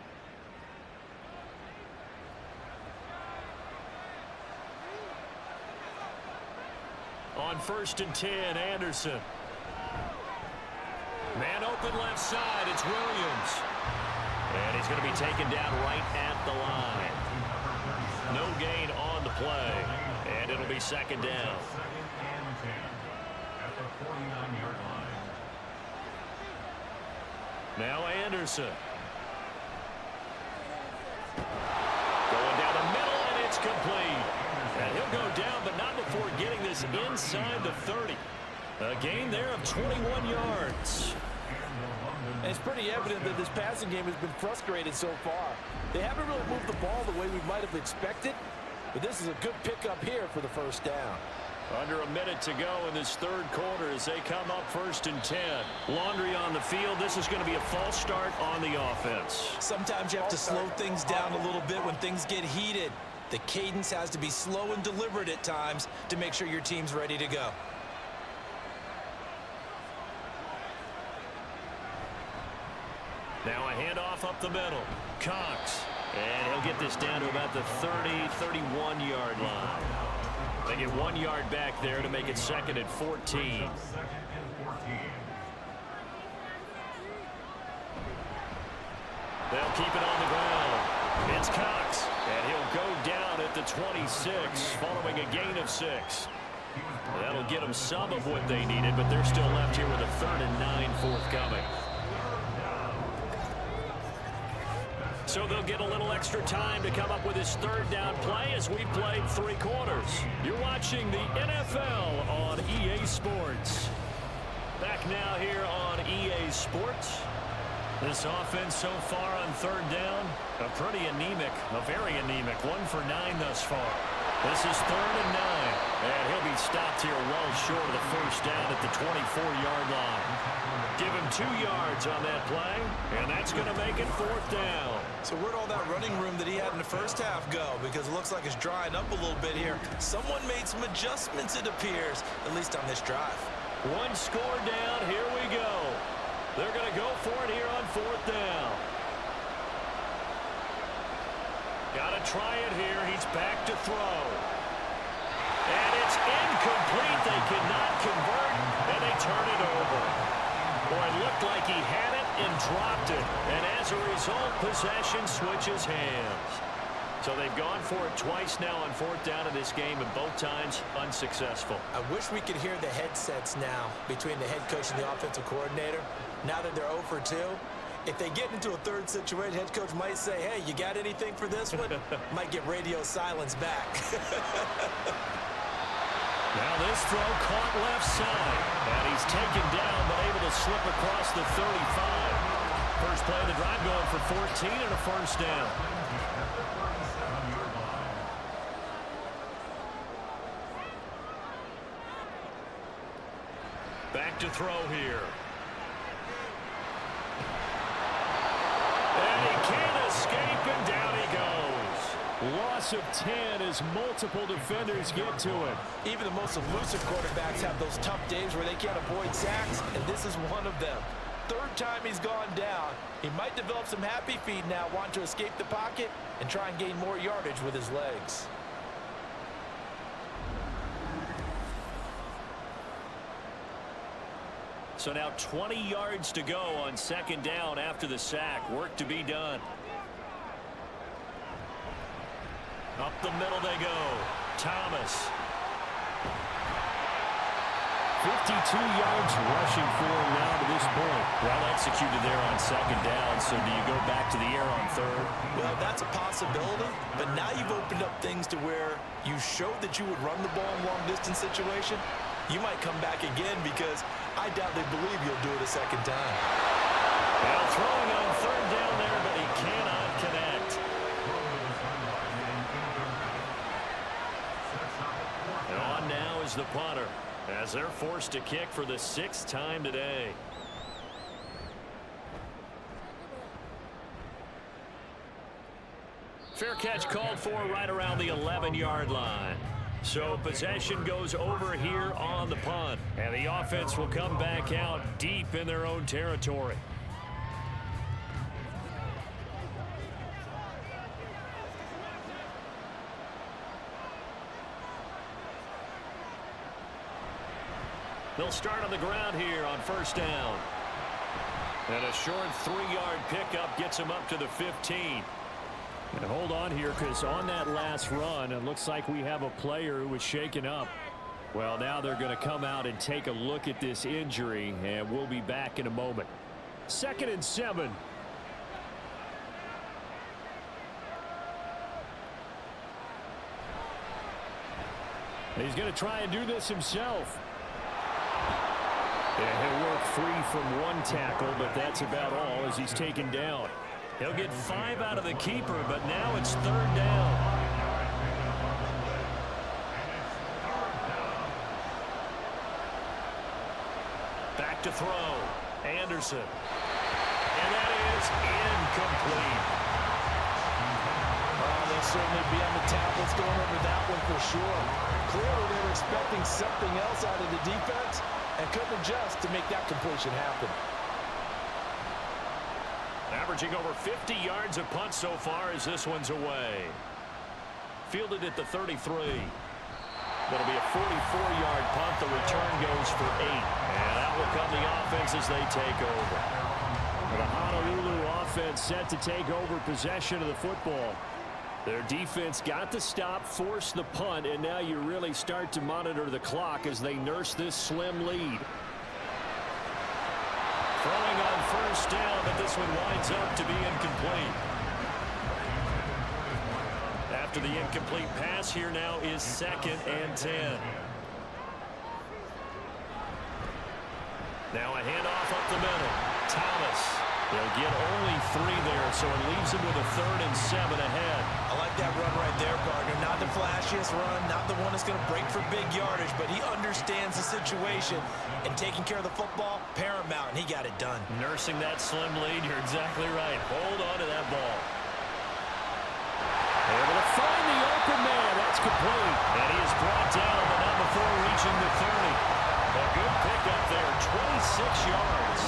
B: On 1st and 10, Anderson. Man open left side, it's Williams. And he's going to be taken down right at the line. No gain on the play. And it'll be 2nd down.
D: 2nd and 10 at the 49-yard line.
B: Now Anderson. Going down the middle, and it's complete. And he'll go down, but not before getting this inside the 30. A gain there of 21 yards.
C: And it's pretty evident that this passing game has been frustrated so far. They haven't really moved the ball the way we might have expected, but this is a good pickup here for the 1st down.
B: Under a minute to go in this 3rd quarter as they come up 1st and 10. Laundry on the field. This is going to be a false start on the offense.
C: Sometimes you have to slow things down a little bit when things get heated. The cadence has to be slow and deliberate at times to make sure your team's ready to go.
B: Now a handoff up the middle. Cox. And he'll get this down to about the 30, 31-yard line. They get 1 yard back there to make it 2nd and 14.
D: 2nd and 14.
B: They'll keep it on the ground. It's Cox. And he'll go down at the 26 following a gain of 6. That'll get them some of what they needed, but they're still left here with a 3rd and 9 forthcoming. So they'll get a little extra time to come up with his 3rd down play as we played 3 quarters. You're watching the NFL on EA Sports. Back now here on EA Sports. This offense so far on 3rd down, a very anemic. 1 for 9 thus far. This is 3rd and 9. And he'll be stopped here well short of the 1st down at the 24-yard line. Give him 2 yards on that play, and that's going to make it 4th down.
C: So where'd all that running room that he had in the 1st half go? Because it looks like it's drying up a little bit here. Someone made some adjustments, it appears, at least on this drive.
B: 1 score down, here we go. They're going to go for it here on 4th down. Got to try it here. He's back to throw. And it's incomplete. They cannot convert, and they turn it over. Boy, it looked like he had it and dropped it. And as a result, possession switches hands. So they've gone for it twice now on 4th down in this game, and both times unsuccessful.
C: I wish we could hear the headsets now between the head coach and the offensive coordinator. Now that they're 0 for 2, if they get into a 3rd situation, head coach might say, hey, you got anything for this one? Might get radio silence back.
B: Now this throw caught left side. And he's taken down, but able to slip across the 35. First play of the drive going for 14 and a 1st down. Back to throw here. And he can't escape, and down he goes. Loss of 10 as multiple defenders get to him.
C: Even the most elusive quarterbacks have those tough days where they can't avoid sacks, and this is one of them. 3rd time he's gone down. He might develop some happy feet now, want to escape the pocket and try and gain more yardage with his legs.
B: So now 20 yards to go on 2nd down after the sack. Work to be done. Up the middle they go. Thomas. 52 yards rushing for him now to this point. Well executed there on 2nd down. So do you go back to the air on 3rd?
C: Well, that's a possibility, but now you've opened up things to where you showed that you would run the ball in long-distance situation. You might come back again because I doubt they believe you'll do it a 2nd time.
B: Now throwing on 3rd down there, but he cannot connect. And on now is the punter as they're forced to kick for the 6th time today. Fair catch called for right around the 11-yard line. So possession goes over here on the punt. And the offense will come back out deep in their own territory. They'll start on the ground here on first down. And a short 3-yard pickup gets him up to the 15. And hold on here, because on that last run, it looks like we have a player who was shaken up. Well, now they're going to come out and take a look at this injury, and we'll be back in a moment. 2nd and 7. He's going to try and do this himself. Yeah, he'll work free from one tackle, but that's about all as he's taken down. He'll get 5 out of the keeper, but now it's 3rd down. Back to throw. Anderson. And that is incomplete.
C: Oh, they'll certainly be on the tablets going over that one for sure. Clearly they were expecting something else out of the defense and couldn't adjust to make that completion happen.
B: Averaging over 50 yards a punt so far as this one's away. Fielded at the 33. That'll be a 44-yard punt. The return goes for 8. And out will come the offense as they take over. The Honolulu offense set to take over possession of the football. Their defense got the stop, forced the punt, and now you really start to monitor the clock as they nurse this slim lead. Throwing on first down, but this one winds up to be incomplete. After the incomplete pass, here now is 2nd and 10. Now a handoff up the middle. Thomas. They'll get only 3 there, so it leaves him with a 3rd and 7 ahead.
C: I like that run right there, Gardner. Not the flashiest run, not the one that's going to break for big yardage, but he understands the situation, and taking care of the football, paramount, and he got it done.
B: Nursing that slim lead, you're exactly right. Hold on to that ball. Able to find the open man. That's complete. And he is brought down, but not before reaching the 30. A good pickup there, 26 yards.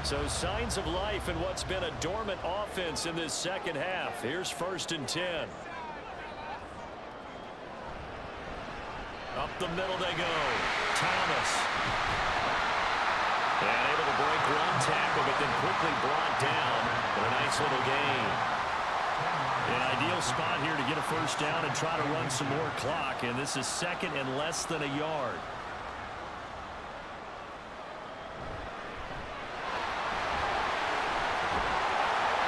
B: So signs of life in what's been a dormant offense in this second half. Here's 1st and 10. Up the middle they go. Thomas. And able to break one tackle, but then quickly brought down. But a nice little gain. An ideal spot here to get a first down and try to run some more clock. And this is 2nd and less than a yard.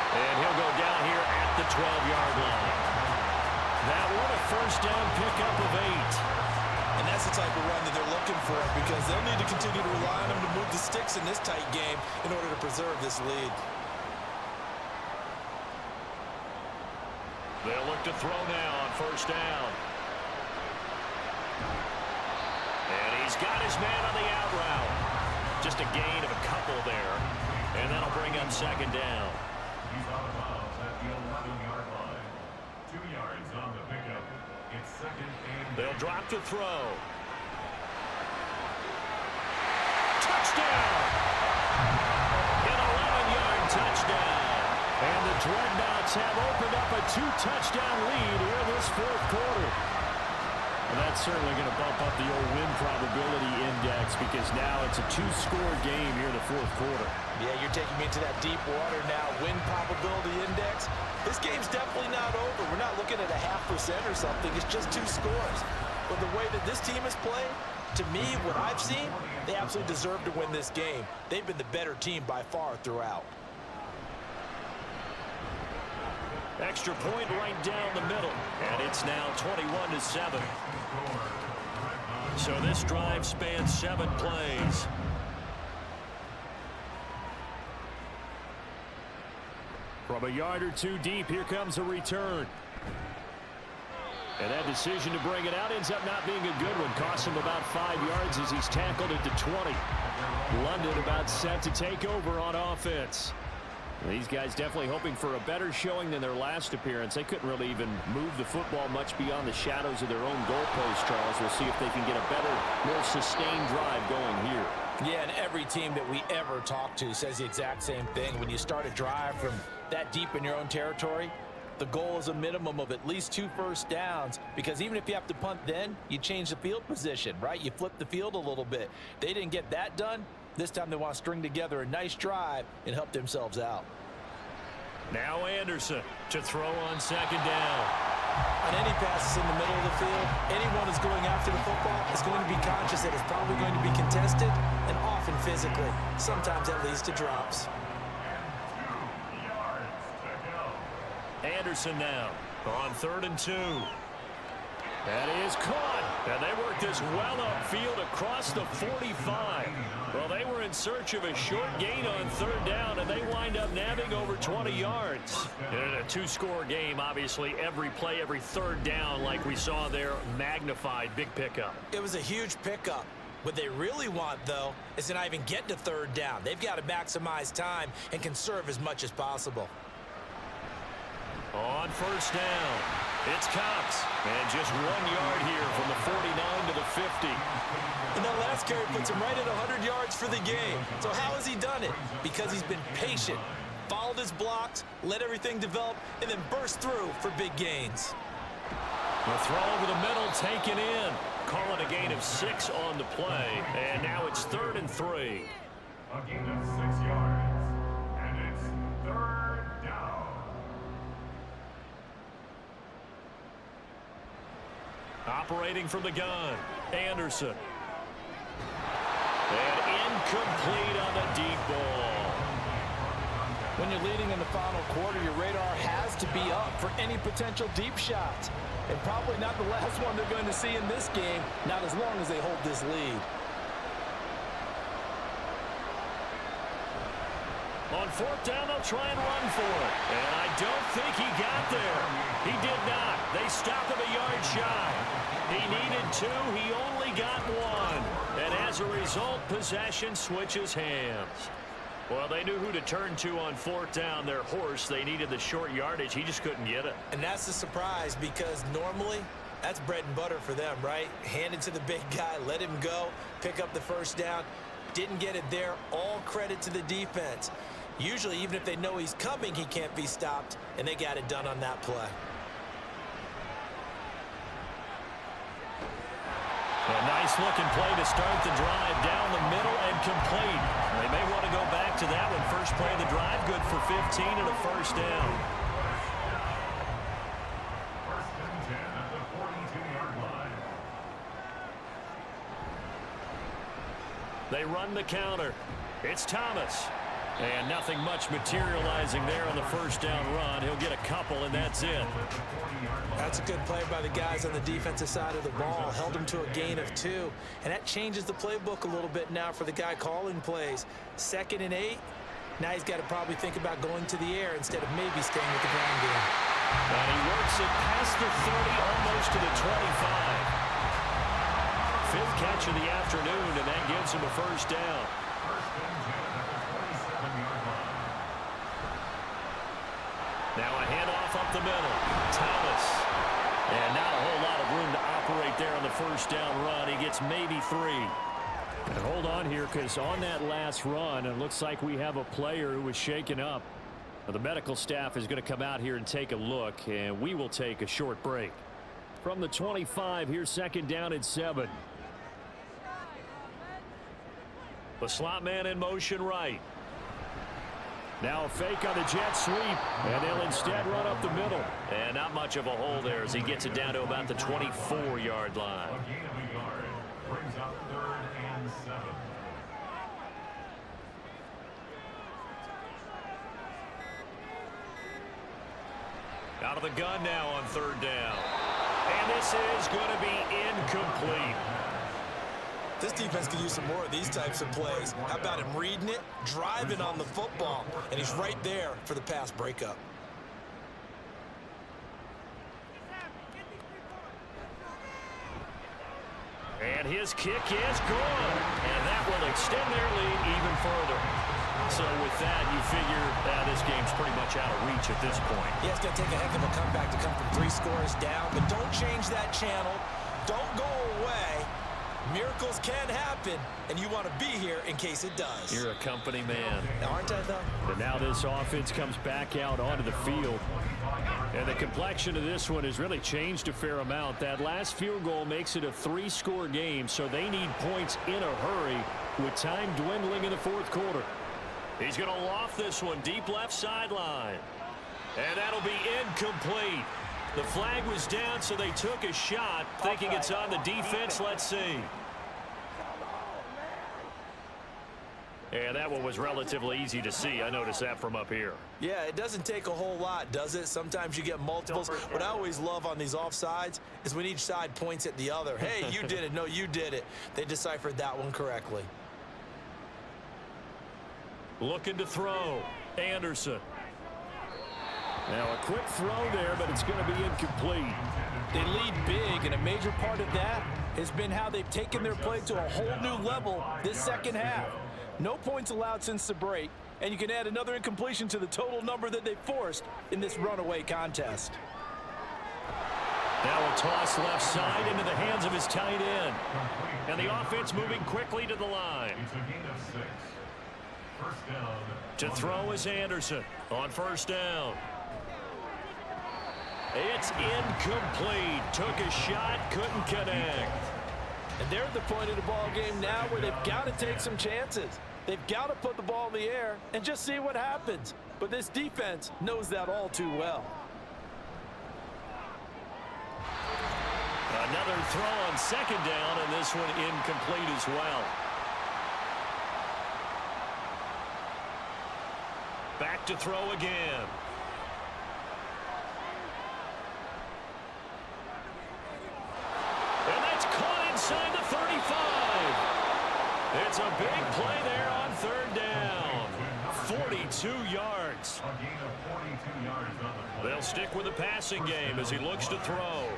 B: And he'll go down here at the 12-yard line. That one a first down pickup of 8.
C: And that's the type of run that they're looking for, because they'll need to continue to rely on him to move the sticks in this tight game in order to preserve this lead.
B: They'll look to throw now on first down. And he's got his man on the out route. Just a gain of a couple there. And that'll bring up 2nd down.
D: He's out of bounds at the 11-yard line. 2 yards on the pickup. It's 2nd and 10.
B: They'll drop to throw. Touchdown! An 11-yard touchdown. And the Dreadnoughts have opened up a 2-touchdown lead here in this 4th quarter. Well, that's certainly going to bump up the old win probability index, because now it's a 2-score game here in the 4th quarter.
C: Yeah, you're taking me into that deep water now. Win probability index. This game's definitely not over. We're not looking at a 0.5% or something. It's just 2 scores. But the way that this team has played, to me, what I've seen, they absolutely deserve to win this game. They've been the better team by far throughout.
B: Extra point right down the middle. And it's now 21-7. So this drive spans 7 plays. From a yard or 2 deep, here comes a return. And that decision to bring it out ends up not being a good one. Costs him about 5 yards as he's tackled at the 20. London about set to take over on offense. These guys definitely hoping for a better showing than their last appearance. They couldn't really even move the football much beyond the shadows of their own goalpost, Charles. We'll see if they can get a better, more sustained drive going here.
C: Yeah, and every team that we ever talk to says the exact same thing. When you start a drive from that deep in your own territory, the goal is a minimum of at least 2 first downs, because even if you have to punt then, you change the field position, right? You flip the field a little bit. They didn't get that done. This time they want to string together a nice drive and help themselves out.
B: Now Anderson to throw on second down.
C: On any passes in the middle of the field, anyone who's going after the football is going to be conscious that it's probably going to be contested and often physically. Sometimes that leads to drops.
B: Anderson now on 3rd and 2. That is caught. And they worked this well upfield across the 45. Well, they were in search of a short gain on 3rd down, and they wind up nabbing over 20 yards. In a 2-score game, obviously, every play, every 3rd down, like we saw there, magnified. Big pickup.
C: It was a huge pickup. What they really want, though, is to not even get to 3rd down. They've got to maximize time and conserve as much as possible.
B: On 1st down, it's Cox. And just 1 yard here from the 49 to the 50.
C: And that last carry puts him right at 100 yards for the game. So how has he done it? Because he's been patient, followed his blocks, let everything develop, and then burst through for big gains.
B: The throw over the middle taken in. Call it a gain of 6 on the play. And now it's 3rd and 3.
D: A gain of 6 yards. And it's 3rd down.
B: Operating from the gun, Anderson. And incomplete on the deep ball.
C: When you're leading in the final quarter, your radar has to be up for any potential deep shots. And probably not the last one they're going to see in this game, not as long as they hold this lead.
B: On 4th down, they'll try and run for it. And I don't think he got there. He did not. They stopped him a yard shy. He needed 2. He only got 1. And as a result, possession switches hands. Well, they knew who to turn to on 4th down. Their horse, they needed the short yardage. He just couldn't get it.
C: And that's the surprise, because normally that's bread and butter for them, right? Hand it to the big guy, let him go, pick up the 1st down. Didn't get it there. All credit to the defense. Usually, even if they know he's coming, he can't be stopped, and they got it done on that play.
B: A nice-looking play to start the drive down the middle and complete. They may want to go back to that one. First play of the drive, good for 15 and a 1st down.
D: 1st and 10 at the 42-yard line.
B: They run the counter. It's Thomas. And nothing much materializing there on the 1st down run. He'll get a couple, and that's it.
C: That's a good play by the guys on the defensive side of the ball. Held him to a gain of 2. And that changes the playbook a little bit now for the guy calling plays. 2nd and 8. Now he's got to probably think about going to the air instead of maybe staying with the ground game.
B: And he works it past the 30, almost to the 25. 5th catch of the afternoon, and that gives him a 1st down.
D: 1st and 10 at the 27-yard line.
B: Now a handoff up the middle. Thomas. And not a whole lot of room to operate there on the 1st down run. He gets maybe 3. And hold on here, because on that last run, it looks like we have a player who was shaken up. Now, the medical staff is going to come out here and take a look, and we will take a short break. From the 25, here's 2nd down and 7. The slot man in motion right. Now a fake on the jet sweep, and they'll instead run up the middle. And not much of a hole there as he gets it down to about the 24-yard line.
D: A gain of a yard brings up 3rd and 7.
B: Out of the gun now on 3rd down. And this is going to be incomplete.
C: This defense could use some more of these types of plays. How about him reading it, driving on the football, and he's right there for the pass breakup.
B: And his kick is good. And that will extend their lead even further. So with that, you figure this game's pretty much out of reach at this point.
C: Yeah, it's going to take a heck of a comeback to come from 3 scores down, but don't change that channel. Don't go away. Miracles can happen, and you want to be here in case it does.
B: You're a company man.
C: Aren't I, though?
B: And now this offense comes back out onto the field. And the complexion of this one has really changed a fair amount. That last field goal makes it a 3-score game, so they need points in a hurry with time dwindling in the 4th quarter. He's going to loft this one deep left sideline. And that'll be incomplete. The flag was down, so they took a shot, thinking it's on the defense. Let's see. And that one was relatively easy to see. I noticed that from up here.
C: Yeah, it doesn't take a whole lot, does it? Sometimes you get multiples. What I always love on these offsides is when each side points at the other. Hey, you did it. No, you did it. They deciphered that one correctly.
B: Looking to throw. Anderson. Now a quick throw there, but it's going to be incomplete.
G: They lead big, and a major part of that has been how they've taken their play to a whole new level this second half. No points allowed since the break, and you can add another incompletion to the total number that they forced in this runaway contest.
B: Now a toss left side into the hands of his tight end. And the offense moving quickly to the line.
D: It's a gain of 6. First down.
B: To throw is Anderson on first down. It's incomplete. Took a shot, couldn't connect.
G: And they're at the point of the ball game now where they've got to take some chances. They've got to put the ball in the air and just see what happens. But this defense knows that all too well.
B: Another throw on second down, and this one incomplete as well. Back to throw again. And that's caught inside the 35. It's a big play there on third down. 42 yards.
D: A gain of 42 yards on the play.
B: They'll stick with the passing game as he looks to throw.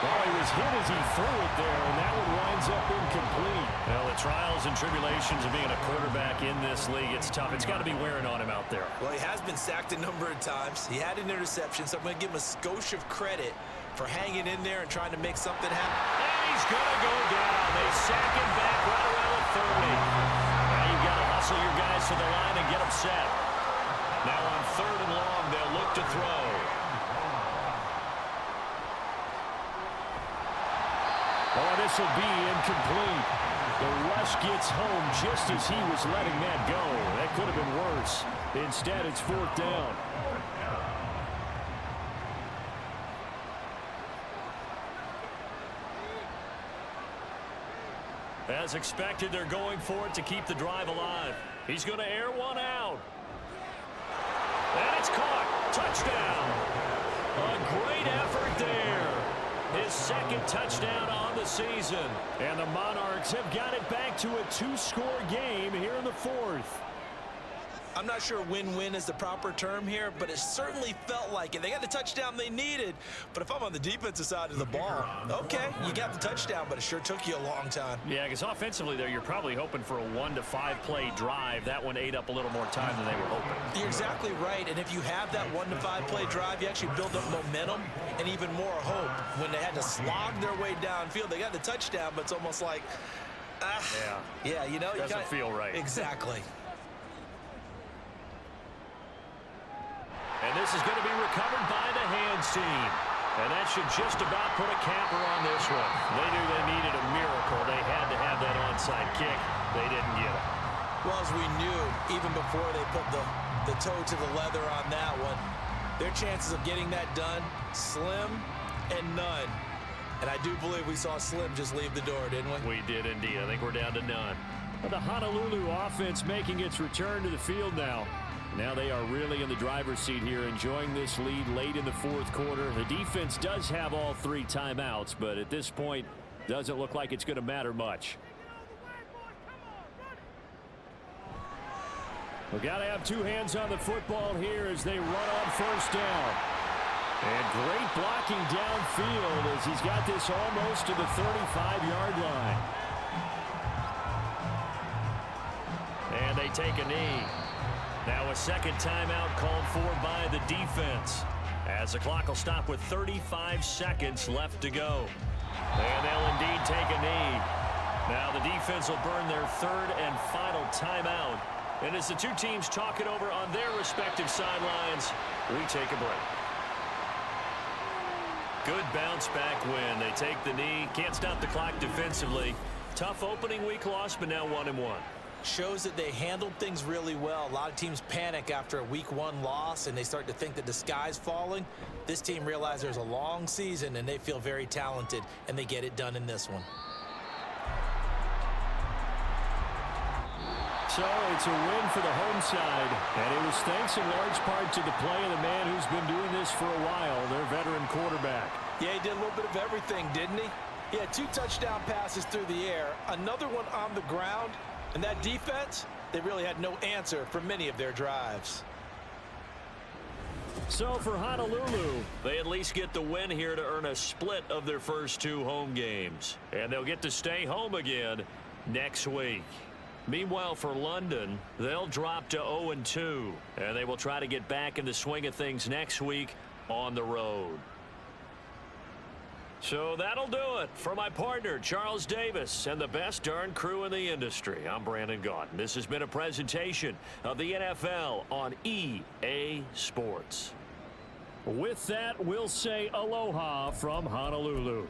B: Well, he was hit as he threw it there, and that one winds up incomplete. Well, the trials and tribulations of being a quarterback in this league, it's tough. It's got to be wearing on him out there.
C: Well, he has been sacked a number of times. He had an interception, so I'm going to give him a skosh of credit for hanging in there and trying to make something happen.
B: And he's going to go down. They sack him back right around the 30. Now you've got to hustle your guys to the line and get them set. Now on third and long, they'll look to throw. Oh, this will be incomplete. The rush gets home just as he was letting that go. That could have been worse. Instead, it's fourth down. As expected, they're going for it to keep the drive alive. He's going to air one out. And it's caught. Touchdown. A great effort there. His second touchdown on the season. And the Monarchs have got it back to a 2-score game here in the 4th.
C: I'm not sure win-win is the proper term here, but it certainly felt like it. They got the touchdown they needed, but if I'm on the defensive side of the ball, okay, you got the touchdown, but it sure took you a long time.
B: Yeah, because offensively there, you're probably hoping for a 1 to 5 play drive. That one ate up a little more time than they were hoping.
C: You're exactly right, and if you have that 1 to 5 play drive, you actually build up momentum and even more hope. When they had to slog their way downfield, they got the touchdown, but it's almost like, yeah, you know,
B: doesn't feel right.
C: Exactly.
B: And this is going to be recovered by the hands team. And that should just about put a capper on this one. They knew they needed a miracle. They had to have that onside kick. They didn't get it.
C: Well, as we knew, even before they put the toe to the leather on that one, their chances of getting that done, slim and none. And I do believe we saw Slim just leave the door, didn't we?
B: We did indeed. I think we're down to none. But the Honolulu offense making its return to the field now. Now they are really in the driver's seat here, enjoying this lead late in the 4th quarter. The defense does have all 3 timeouts, but at this point, doesn't look like it's going to matter much. We've got to have 2 hands on the football here as they run on first down. And great blocking downfield as he's got this almost to the 35-yard line. And they take a knee. Now a second timeout called for by the defense, as the clock will stop with 35 seconds left to go. And they'll indeed take a knee. Now the defense will burn their third and final timeout. And as the two teams talk it over on their respective sidelines, we take a break. Good bounce back win. They take the knee. Can't stop the clock defensively. Tough opening week loss, but now 1-1.
C: Shows that they handled things really well. A lot of teams panic after a week 1 loss, and they start to think that the sky's falling. This team realizes there's a long season, and they feel very talented, and they get it done in this one.
B: So it's a win for the home side, and it was thanks in large part to the play of the man who's been doing this for a while, their veteran quarterback.
G: Yeah, he did a little bit of everything, didn't he? He had 2 touchdown passes through the air, another one on the ground, and that defense, they really had no answer for many of their drives.
B: So for Honolulu, they at least get the win here to earn a split of their first 2 home games. And they'll get to stay home again next week. Meanwhile, for London, they'll drop to 0-2, and they will try to get back in the swing of things next week on the road. So that'll do it for my partner, Charles Davis, and the best darn crew in the industry. I'm Brandon Gaudin. This has been a presentation of the NFL on EA Sports. With that, we'll say aloha from Honolulu.